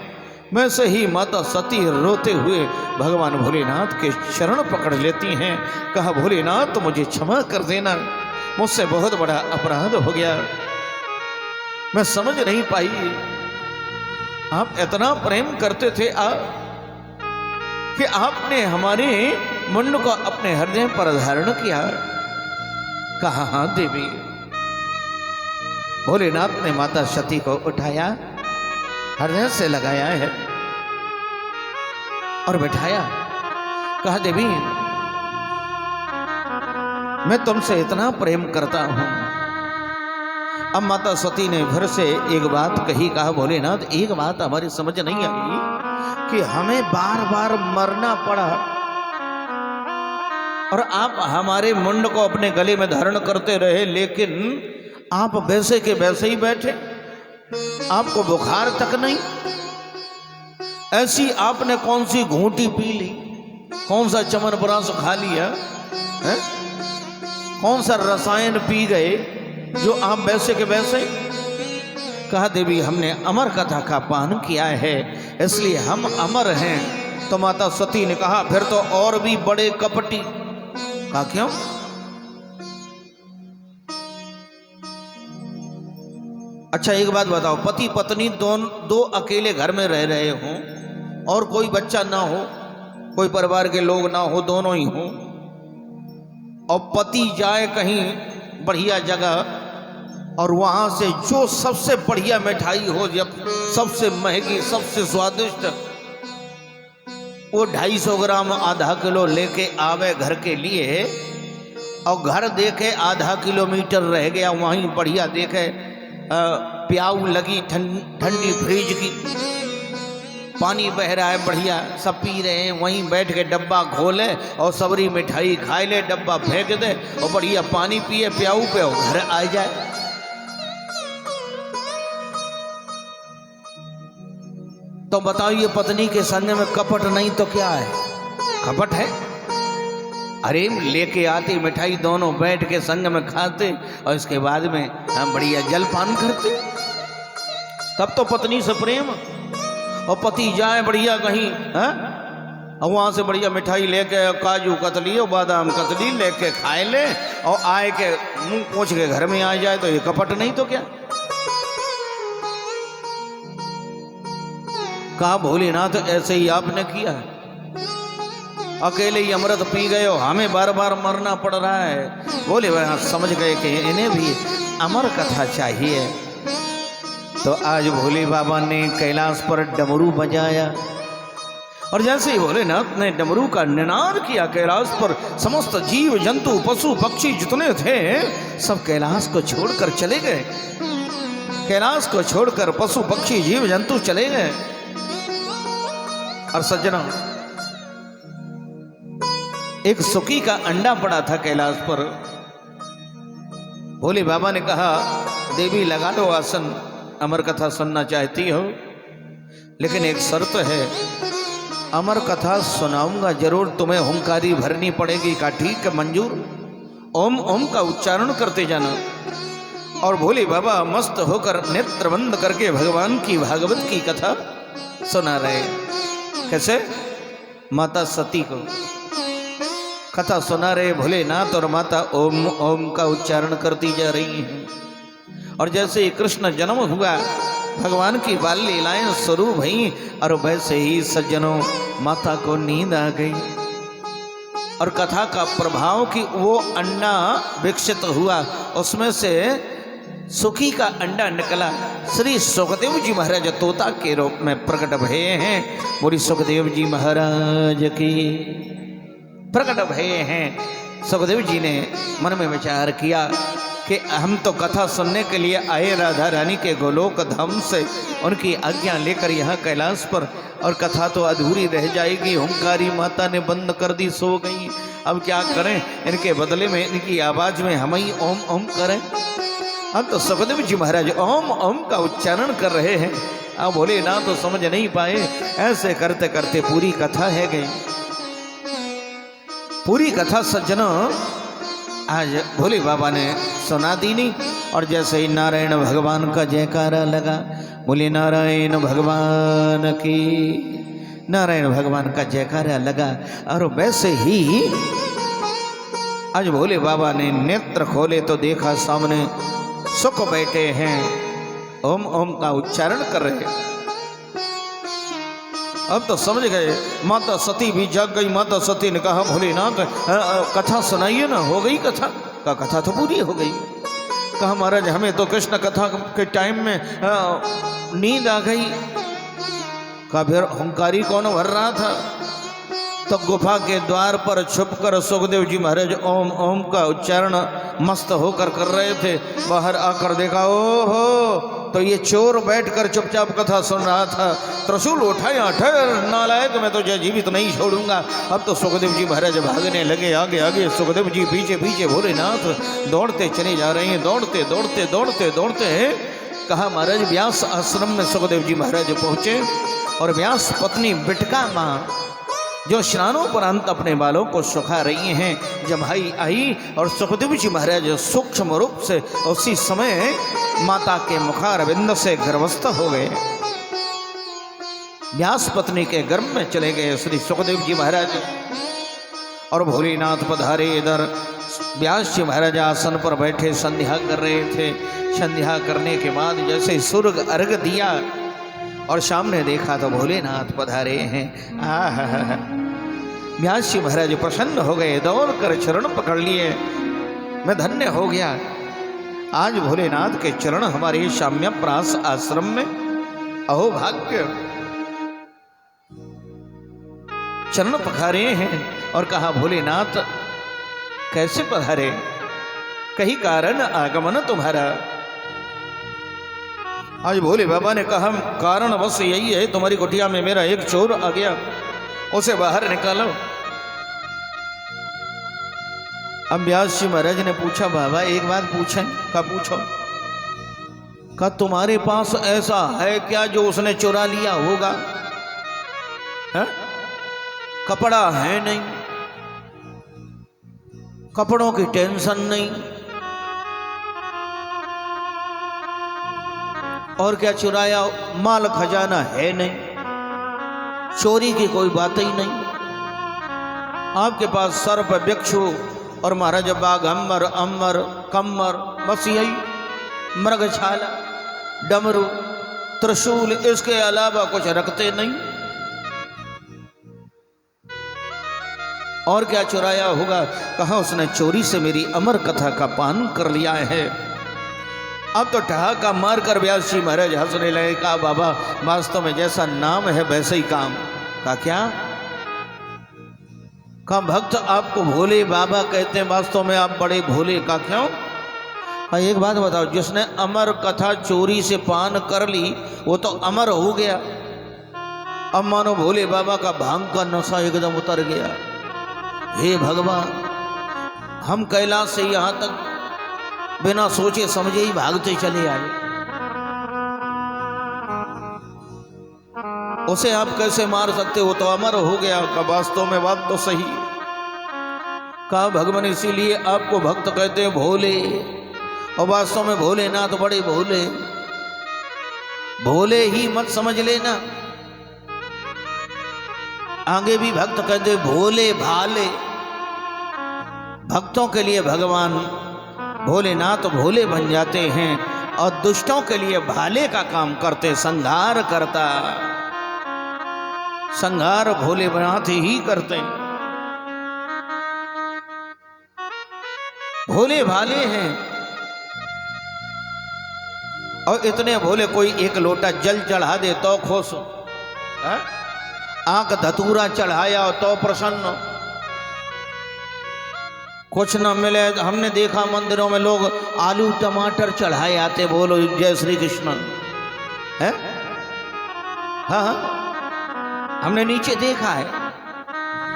Speaker 1: वैसे ही माता सती रोते हुए भगवान भोलेनाथ के चरण पकड़ लेती हैं। कहा भोलेनाथ मुझे क्षमा कर देना, मुझसे बहुत बड़ा अपराध हो गया, मैं समझ नहीं पाई। आप इतना प्रेम करते थे कि आपने हमारे मुंड को अपने हृदय पर धारण किया। कहा हाँ देवी। भोलेनाथ ने माता सती को उठाया, हृदय से लगाया है और बिठाया। कहा देवी मैं तुमसे इतना प्रेम करता हूं। अब माता सती ने फिर से एक बात कही। कहा भोलेनाथ एक बात हमारी समझ नहीं आई कि हमें बार बार मरना पड़ा और आप हमारे मुंड को अपने गले में धारण करते रहे, लेकिन आप वैसे के वैसे ही बैठे, आपको बुखार तक नहीं। ऐसी आपने कौन सी घूंटी पी ली, कौन सा चमनप्राश खा लिया है? कौन सा रसायन पी गए जो आप वैसे के वैसे? कहा देवी हमने अमर कथा का पान किया है, इसलिए हम अमर हैं। तो माता सती ने कहा फिर तो और भी बड़े कपटी। कहा क्यों? अच्छा एक बात बताओ, पति पत्नी दो अकेले घर में रह रहे हों और कोई बच्चा ना हो, कोई परिवार के लोग ना हो, दोनों ही हो, और पति जाए कहीं बढ़िया जगह और वहां से जो सबसे बढ़िया मिठाई हो, जब सबसे महंगी सबसे स्वादिष्ट, वो 250 ग्राम आधा किलो लेके आवे घर के लिए, और घर देखे आधा किलोमीटर रह गया, वहीं बढ़िया देखे प्याऊ लगी ठंडी फ्रिज की, पानी बह रहा है बढ़िया, सब पी रहे हैं, वहीं बैठ के डब्बा खोले और सबरी मिठाई खाए ले, डब्बा फेंक दे और बढ़िया पानी पिए प्याऊ पे और घर आ जाए। तो बताओ ये पत्नी के संग में कपट नहीं तो क्या है? कपट है? अरे लेके आते मिठाई, दोनों बैठ के संग में खाते और इसके बाद में हम बढ़िया जलपान करते, तब तो पत्नी से प्रेम। और पति जाए बढ़िया कहीं और वहां से बढ़िया मिठाई लेके काजू कतली और बादाम कतली लेके खाए ले और आए के मुंह पोंछ के घर में आ जाए, तो ये कपट नहीं तो क्या? कहा भोलेनाथ ऐसे ही आपने किया, अकेले ही अमृत पी गए हो, हमें बार बार मरना पड़ रहा है। बोले वह समझ गए कि इन्हें भी अमर कथा चाहिए। तो आज भोले बाबा ने कैलाश पर डमरू बजाया और जैसे ही भोलेनाथ ने डमरू का निनाद किया, कैलाश पर समस्त जीव जंतु पशु पक्षी जितने थे सब कैलाश को छोड़कर चले गए। कैलाश को छोड़कर पशु पक्षी जीव जंतु चले गए। और सज्जनों, एक सुकी का अंडा पड़ा था कैलाश पर। भोले बाबा ने कहा, देवी लगा लो आसन, अमर कथा सुनना चाहती हो, लेकिन एक शर्त है, अमर कथा सुनाऊंगा जरूर, तुम्हें हुंकारी भरनी पड़ेगी। का ठीक है, मंजूर। ओम ओम का उच्चारण करते जाना। और भोले बाबा मस्त होकर नेत्र बंद करके भगवान की भागवत की कथा सुना रहे। कैसे? माता सती को कथा सुना रहे भोलेनाथ, और माता ओम ओम का उच्चारण करती जा रही हैं। और जैसे ही कृष्ण जन्म हुआ, भगवान की बाल लीलाएं शुरू भई, और वैसे ही सज्जनों माता को नींद आ गई। और कथा का प्रभाव कि वो अंडा विकसित हुआ, उसमें से सुखी का अंडा निकला। श्री सुखदेव जी महाराज तोता के रूप में प्रकट भये हैं। बोली सुखदेव जी महाराज की प्रकट भये हैं। सुखदेव जी ने मन में विचार किया कि हम तो कथा सुनने के लिए आए राधा रानी के गोलोक धाम से, उनकी आज्ञा लेकर यहाँ कैलाश पर, और कथा तो अधूरी रह जाएगी। हुंकारी माता ने बंद कर दी, सो गई। अब क्या करें? इनके बदले में इनकी आवाज में हम ही ओम ओम करें। अब तो सुखदेव जी महाराज ओम ओम का उच्चारण कर रहे हैं। अब बोले ना तो समझ नहीं पाए। ऐसे करते करते पूरी कथा है गई। पूरी कथा सज्जनों आज भोले बाबा ने सुना दी नहीं। और जैसे ही नारायण भगवान का जयकारा लगा, बोले नारायण भगवान की, नारायण भगवान का जयकारा लगा। और वैसे ही आज भोले बाबा ने नेत्र खोले तो देखा सामने सुख बैठे हैं, ओम ओम का उच्चारण कर रहे। अब तो समझ गए। माता सती भी जाग गई। माता सती ने कहा, भोलेनाथ कथा सुनाइए ना। हो गई कथा? का कथा तो पूरी हो गई। कहा, महाराज हमें तो कृष्ण कथा के टाइम में नींद आ गई। का फिर हुंकारी कौन भर रहा था? तो गुफा के द्वार पर छुपकर सुखदेव जी महाराज ओम ओम का उच्चारण मस्त होकर कर रहे थे। बाहर आकर देखा, ओहो, तो ये चोर बैठकर चुपचाप कथा सुन रहा था। त्रिशूल उठाया, ठहर नालायक, मैं तुझे जीवित नहीं छोड़ूंगा। अब तो सुखदेव जी महाराज भागने लगे, आगे आगे सुखदेव जी पीछे पीछे। भोलेनाथ दौड़ते चले जा रहे हैं, दौड़ते दौड़ते दौड़ते दौड़ते हैं। कहा, महाराज व्यास आश्रम में सुखदेव जी महाराज पहुंचे। और व्यास पत्नी बिटका माँ जो स्नानोपरांत अपने बालों को सुखा रही हैं, जब आई और सुखदेव जी महाराज सूक्ष्म रूप से उसी समय माता के मुखारविंद से गर्भस्थ हो गए। व्यास पत्नी के गर्भ में चले गए श्री सुखदेव जी महाराज। और भोलेनाथ पधारे इधर। व्यास जी महाराज आसन पर बैठे संध्या कर रहे थे। संध्या करने के बाद जैसे सूर्य अर्घ दिया और सामने देखा तो भोलेनाथ पधारे हैं। व्यास जी महाराज प्रसन्न हो गए, दौड़ कर चरण पकड़ लिए। मैं धन्य हो गया, आज भोलेनाथ के चरण हमारे शाम्यप्रास आश्रम में, अहो भाग्य। चरण पखारे हैं और कहा, भोलेनाथ कैसे पधारे? कहीं कारण आगमन तुम्हारा? आज भोले बाबा ने कहा, कारण बस यही है, तुम्हारी कुटिया में मेरा एक चोर आ गया, उसे बाहर निकालो। अब व्यास जी महाराज ने पूछा, बाबा एक बात पूछें? का पूछो? का तुम्हारे पास ऐसा है क्या जो उसने चुरा लिया होगा? है? कपड़ा है नहीं, कपड़ों की टेंशन नहीं, और क्या चुराया? माल खजाना है नहीं, चोरी की कोई बात ही नहीं। आपके पास सर्प, बिच्छू और महाराज बाघ, अम्बर अम्बर कम्मर, बस यही, मृगछाला, डमरू, त्रिशूल, इसके अलावा कुछ रखते नहीं। और क्या चुराया होगा? कहा, उसने चोरी से मेरी अमर कथा का पान कर लिया है। अब तो ठहाका मार कर व्यास जी महाराज हंसने लगे। कहा, बाबा वास्तव में जैसा नाम है वैसे ही काम। का क्या? का भक्त आपको भोले बाबा कहते हैं, वास्तव में आप बड़े भोले। का क्यों? का एक बात बताओ, जिसने अमर कथा चोरी से पान कर ली वो तो अमर हो गया, अब मानो भोले बाबा का भांग का नशा एकदम उतर गया। हे भगवान, हम कैलाश से यहां तक बिना सोचे समझे ही भागते चले आए, उसे आप कैसे मार सकते हो? तो अमर हो गया। का वास्तव में बात तो सही है। कहा भगवान इसीलिए आपको भक्त कहते हैं भोले, और वास्तव में भोलेनाथ बड़े भोले। भोले ही मत समझ लेना, आगे भी भक्त कहते भोले भाले। भक्तों के लिए भगवान भोलेनाथ भोले बन जाते हैं और दुष्टों के लिए भाले का काम करते, संहार करता। संहार भोलेनाथ ही करते हैं, भोले भाले हैं। और इतने भोले, कोई एक लोटा जल चढ़ा दे तो खुश, आंख धतूरा चढ़ाया तो प्रसन्न। कुछ न मिले, हमने देखा मंदिरों में लोग आलू टमाटर चढ़ाए आते, बोलो जय श्री कृष्ण है। हाँ, हमने नीचे देखा है,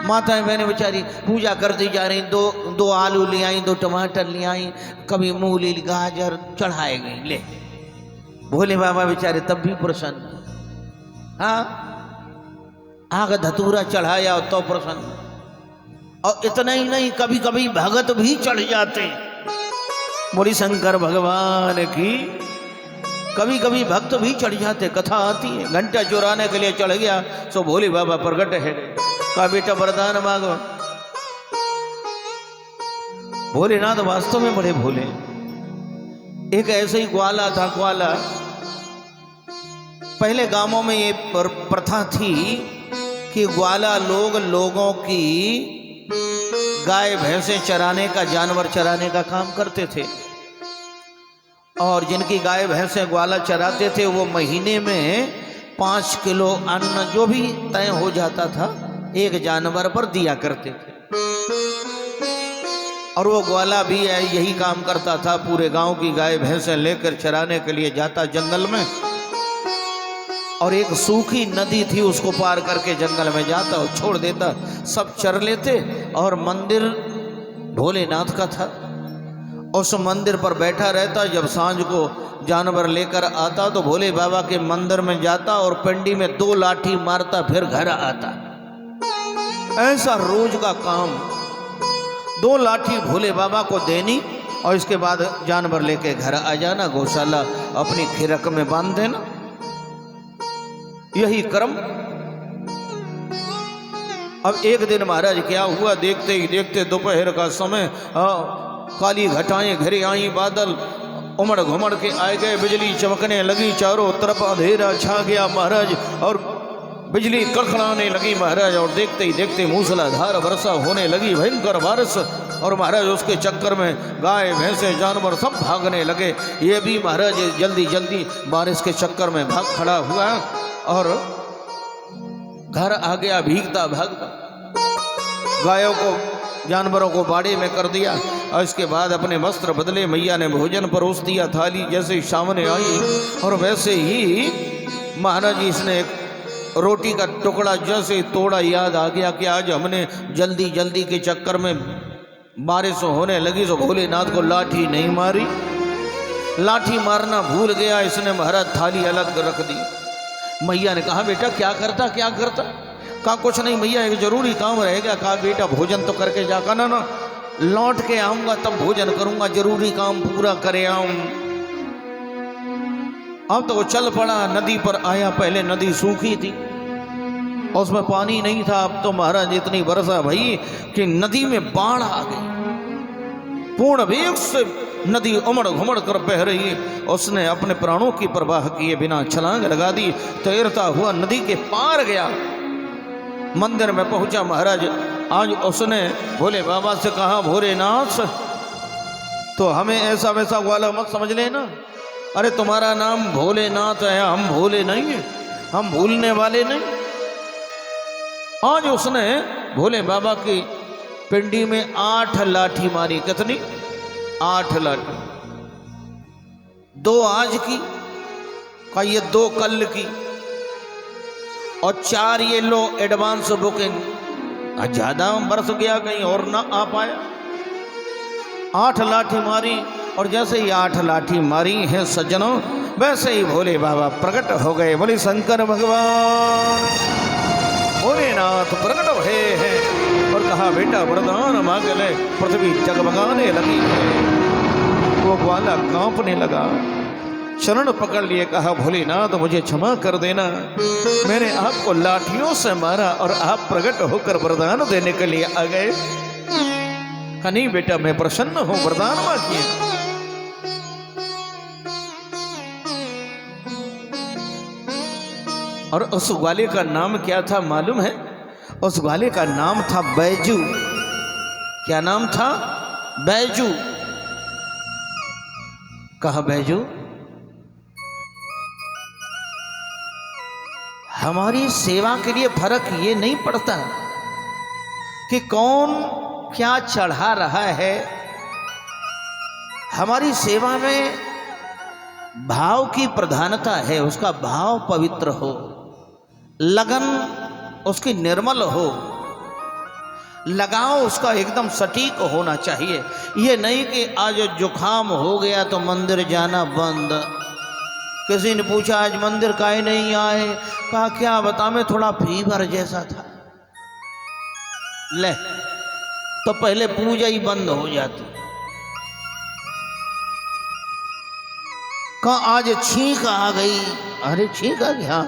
Speaker 1: माताएं बहनें बेचारी पूजा करती जा रही, दो आलू ले आई, 2 टमाटर ले आई, कभी मूली गाजर चढ़ाए गई। ले भोले बाबा बेचारे तब भी प्रसन्न। हाँ, आग धतूरा चढ़ाया तो प्रसन्न। और इतना ही नहीं, कभी कभी भगत भी चढ़ जाते। बोली शंकर भगवान की। कभी कभी भक्त भी चढ़ जाते, कथा आती है। घंटा चुराने के लिए चढ़ गया सो भोले बाबा प्रकट है। कहा बेटा वरदान मांगो। भोलेनाथ वास्तव में बड़े भोले। एक ऐसे ही ग्वाला था, ग्वाला। पहले गांवों में ये प्रथा थी कि ग्वाला लोगों की गाय भैंसे चराने का, जानवर चराने का काम करते थे। और जिनकी गाय भैंसे ग्वाला चराते थे वो महीने में 5 किलो अन्न जो भी तय हो जाता था एक जानवर पर दिया करते थे। और वो ग्वाला भी यही काम करता था, पूरे गांव की गाय भैंसे लेकर चराने के लिए जाता जंगल में। और एक सूखी नदी थी, उसको पार करके जंगल में जाता और छोड़ देता, सब चर लेते। और मंदिर भोलेनाथ का था, उस मंदिर पर बैठा रहता। जब सांझ को जानवर लेकर आता तो भोले बाबा के मंदिर में जाता और पिंडी में 2 लाठी मारता, फिर घर आता। ऐसा रोज का काम। 2 लाठी भोले बाबा को देनी और इसके बाद जानवर लेके घर आ जाना, गौशाला अपनी खिरक में बांध देना। यही क्रम। अब एक दिन महाराज क्या हुआ, देखते ही देखते दोपहर का समय, काली घटाएं घिरे आई, बादल उमड़ घुमड़ के आए गए, बिजली चमकने लगी, चारों तरफ अंधेरा छा गया महाराज। और बिजली कड़कड़ाने लगी महाराज। और देखते ही देखते मूसलाधार वर्षा होने लगी, भयंकर बारिश। और महाराज उसके चक्कर में गाय भैंसे जानवर सब भागने लगे। ये भी महाराज जल्दी जल्दी बारिश के चक्कर में भाग खड़ा हुआ और घर आ गया भीगता भागता। गायों को, जानवरों को बाड़े में कर दिया और इसके बाद अपने वस्त्र बदले, मैया ने भोजन परोस दिया। थाली जैसे सामने आई और वैसे ही महाराज जी इसने एक रोटी का टुकड़ा जैसे तोड़ा, याद आ गया कि आज हमने जल्दी जल्दी के चक्कर में बारिश होने लगी तो भोलेनाथ को लाठी नहीं मारी। लाठी मारना भूल गया इसने, महाराज थाली अलग रख दी। मैया ने कहा बेटा क्या करता क्या करता? कहा कुछ नहीं मैया, एक जरूरी काम रहेगा। कहा बेटा भोजन तो करके जा। कहा ना लौट के आऊंगा तब भोजन करूंगा, जरूरी काम पूरा करे आऊं। अब तो वो चल पड़ा, नदी पर आया। पहले नदी सूखी थी, उसमें पानी नहीं था। अब तो महाराज इतनी वर्षा भई कि नदी में बाढ़ आ गई। पूर्ण वेग से नदी उमड़ घुमड़ कर बह रही है। उसने अपने प्राणों की परवाह किए बिना छलांग लगा दी, तैरता हुआ नदी के पार गया, मंदिर में पहुंचा। महाराज आज उसने भोले बाबा से कहा भोलेनाथ तो हमें ऐसा वैसा वाला मत समझ लेना। अरे तुम्हारा नाम भोलेनाथ है, हम भोले नहीं है, हम भूलने वाले नहीं। आज उसने भोले बाबा की पिंडी में 8 लाठी मारी। कितनी? 8 लाठी। 2 आज की, का ये 2 कल की। और 4 ये लो एडवांस बुकिंग। ज़्यादा बरस गया कहीं और ना आ पाया। 8 लाठी मारी और जैसे ही 8 लाठी मारी है सज्जनों, वैसे ही भोले बाबा प्रकट हो गए। बोले शंकर भगवान भोलेनाथ प्रकट हुए हैं और कहा बेटा वरदान मांग ले। पृथ्वी जगमगाने लगी है, वो ग्वाला कांपने लगा, शरण पकड़ लिए, कहा भोलेनाथ मुझे क्षमा कर देना, मैंने आपको लाठियों से मारा और आप प्रकट होकर वरदान देने के लिए आ गए। नहीं बेटा मैं प्रसन्न हूं, वरदान मांगिए। और उस ग्वाले का नाम क्या था मालूम है? उस ग्वाले का नाम था बैजू। क्या नाम था? बैजू। कहा बैजू हमारी सेवा के लिए फर्क ये नहीं पड़ता कि कौन क्या चढ़ा रहा है, हमारी सेवा में भाव की प्रधानता है। उसका भाव पवित्र हो, लगन उसकी निर्मल हो, लगाव उसका एकदम सटीक होना चाहिए। ये नहीं कि आज जुखाम हो गया तो मंदिर जाना बंद। किसी ने पूछा आज मंदिर काहे नहीं आए? कहा क्या बता, मैं थोड़ा फीवर जैसा था। ले तो पहले पूजा ही बंद हो जाती। कहा आज छींक आ गई। अरे छींक आ गया?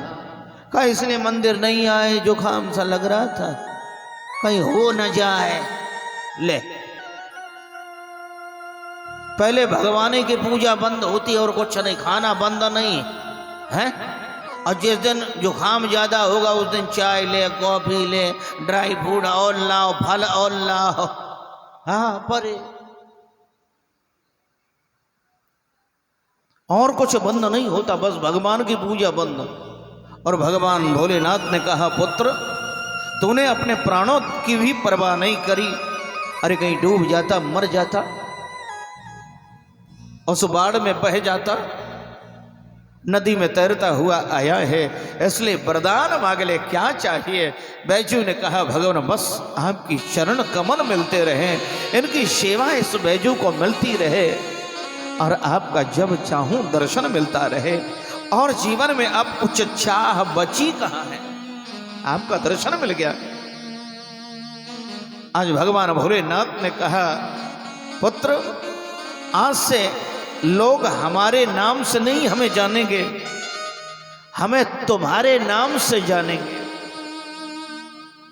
Speaker 1: कहा इसलिए मंदिर नहीं आए, जुखाम सा लग रहा था, कहीं हो न जाए। ले पहले भगवान की पूजा बंद होती और कुछ नहीं, खाना बंद नहीं है। और जिस दिन जुखाम ज्यादा होगा उस दिन चाय ले, कॉफी ले, ड्राई फ्रूट और लाओ, फल और लाओ। हाँ पर और कुछ बंद नहीं होता, बस भगवान की पूजा बंद। और भगवान भोलेनाथ ने कहा पुत्र तूने अपने प्राणों की भी परवाह नहीं करी। अरे कहीं डूब जाता, मर जाता, उस बाढ़ में बह जाता, नदी में तैरता हुआ आया है, इसलिए वरदान मांग ले, क्या चाहिए? बैजू ने कहा भगवान बस आपकी शरण कमल मिलते रहे, इनकी सेवा इस बैजू को मिलती रहे और आपका जब चाहूं दर्शन मिलता रहे। और जीवन में अब कुछ चाह बची कहां है? आपका दर्शन मिल गया। आज भगवान भोलेनाथ ने कहा पुत्र आज से लोग हमारे नाम से नहीं हमें जानेंगे, हमें तुम्हारे नाम से जानेंगे।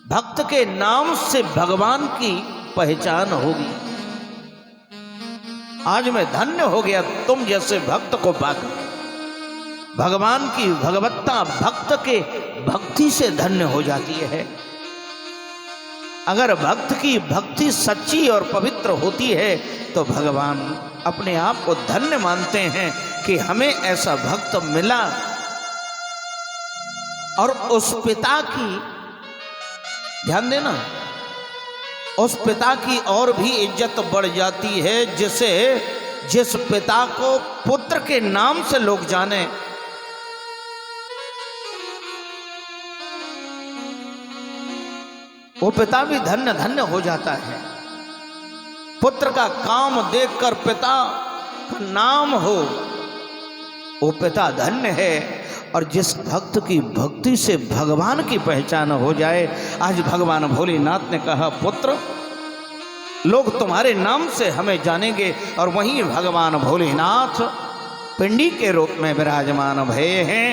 Speaker 1: भक्त के नाम से भगवान की पहचान होगी। आज मैं धन्य हो गया तुम जैसे भक्त को पाकर। भगवान की भगवत्ता भक्त के भक्ति से धन्य हो जाती है। अगर भक्त की भक्ति सच्ची और पवित्र होती है तो भगवान अपने आप को धन्य मानते हैं कि हमें ऐसा भक्त मिला। और उस पिता की, ध्यान देना, उस पिता की और भी इज्जत बढ़ जाती है जिस पिता को पुत्र के नाम से लोग जाने। वो पिता भी धन्य धन्य हो जाता है। पुत्र का काम देखकर पिता का नाम हो, वो पिता धन्य है। और जिस भक्त की भक्ति से भगवान की पहचान हो जाए, आज भगवान भोलेनाथ ने कहा पुत्र लोग तुम्हारे नाम से हमें जानेंगे। और वहीं भगवान भोलेनाथ पिंडी के रूप में विराजमान भये हैं।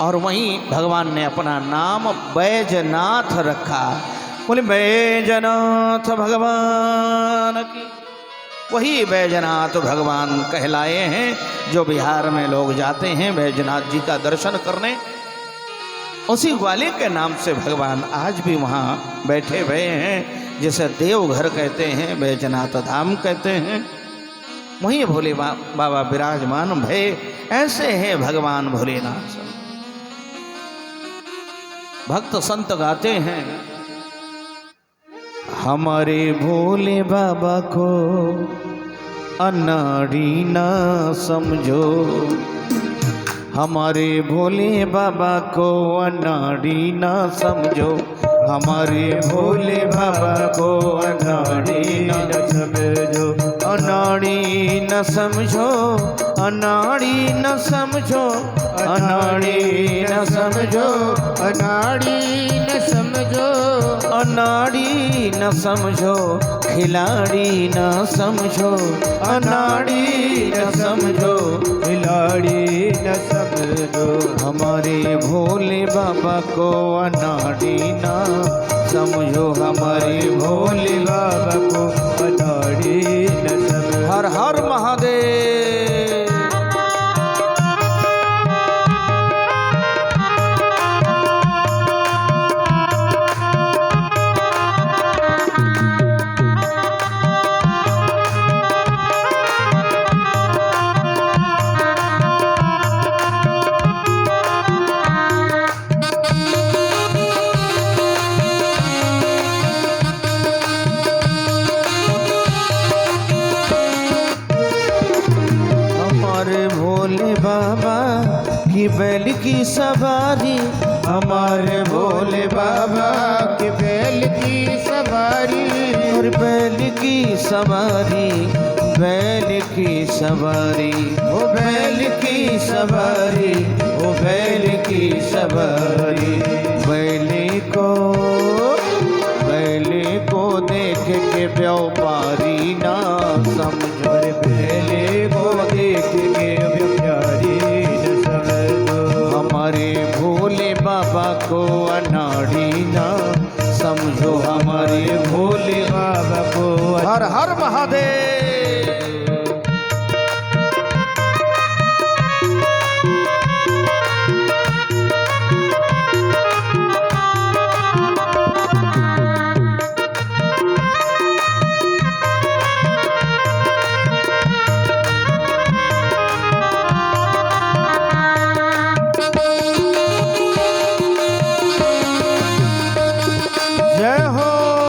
Speaker 1: और वहीं भगवान ने अपना नाम बैजनाथ रखा। बोले बैजनाथ भगवान की। वही बैजनाथ भगवान कहलाए हैं जो बिहार में लोग जाते हैं बैजनाथ जी का दर्शन करने। उसी ग्वाले के नाम से भगवान आज भी वहाँ बैठे हुए हैं, जिसे देवघर कहते हैं, बैजनाथ धाम कहते हैं। वहीं भोले बाबा विराजमान भय। ऐसे हैं भगवान भोलेनाथ। भक्त संत गाते हैं हमारे भोले बाबा को अनाड़ी ना समझो, हमारे भोले बाबा को अनाड़ी ना समझो, हमारे भोले बाबा को अनाड़ी ना
Speaker 2: समझो,
Speaker 1: अनाड़ी न समझो, अनाड़ी न समझो, अनाड़ी न समझो,
Speaker 2: अनाड़ी न समझो,
Speaker 1: अनाड़ी न समझो, खिलाड़ी न समझो, अनाड़ी न समझो,
Speaker 2: खिलाड़ी न समझो,
Speaker 1: हमारे भोले बाबा को अनाड़ी ना समझो, हमारे भोले
Speaker 2: बाबा को अनाड़ी न समझो।
Speaker 1: हर हर महादेव। भोले बाबा की बैल की सवारी,
Speaker 2: हमारे भोले बाबा की बैल की सवारी,
Speaker 1: और बैल की सवारी, बैल की सवारी,
Speaker 2: ओ बैल की सवारी,
Speaker 1: ओ बैल की सवारी, बैले को देख के व्यापारी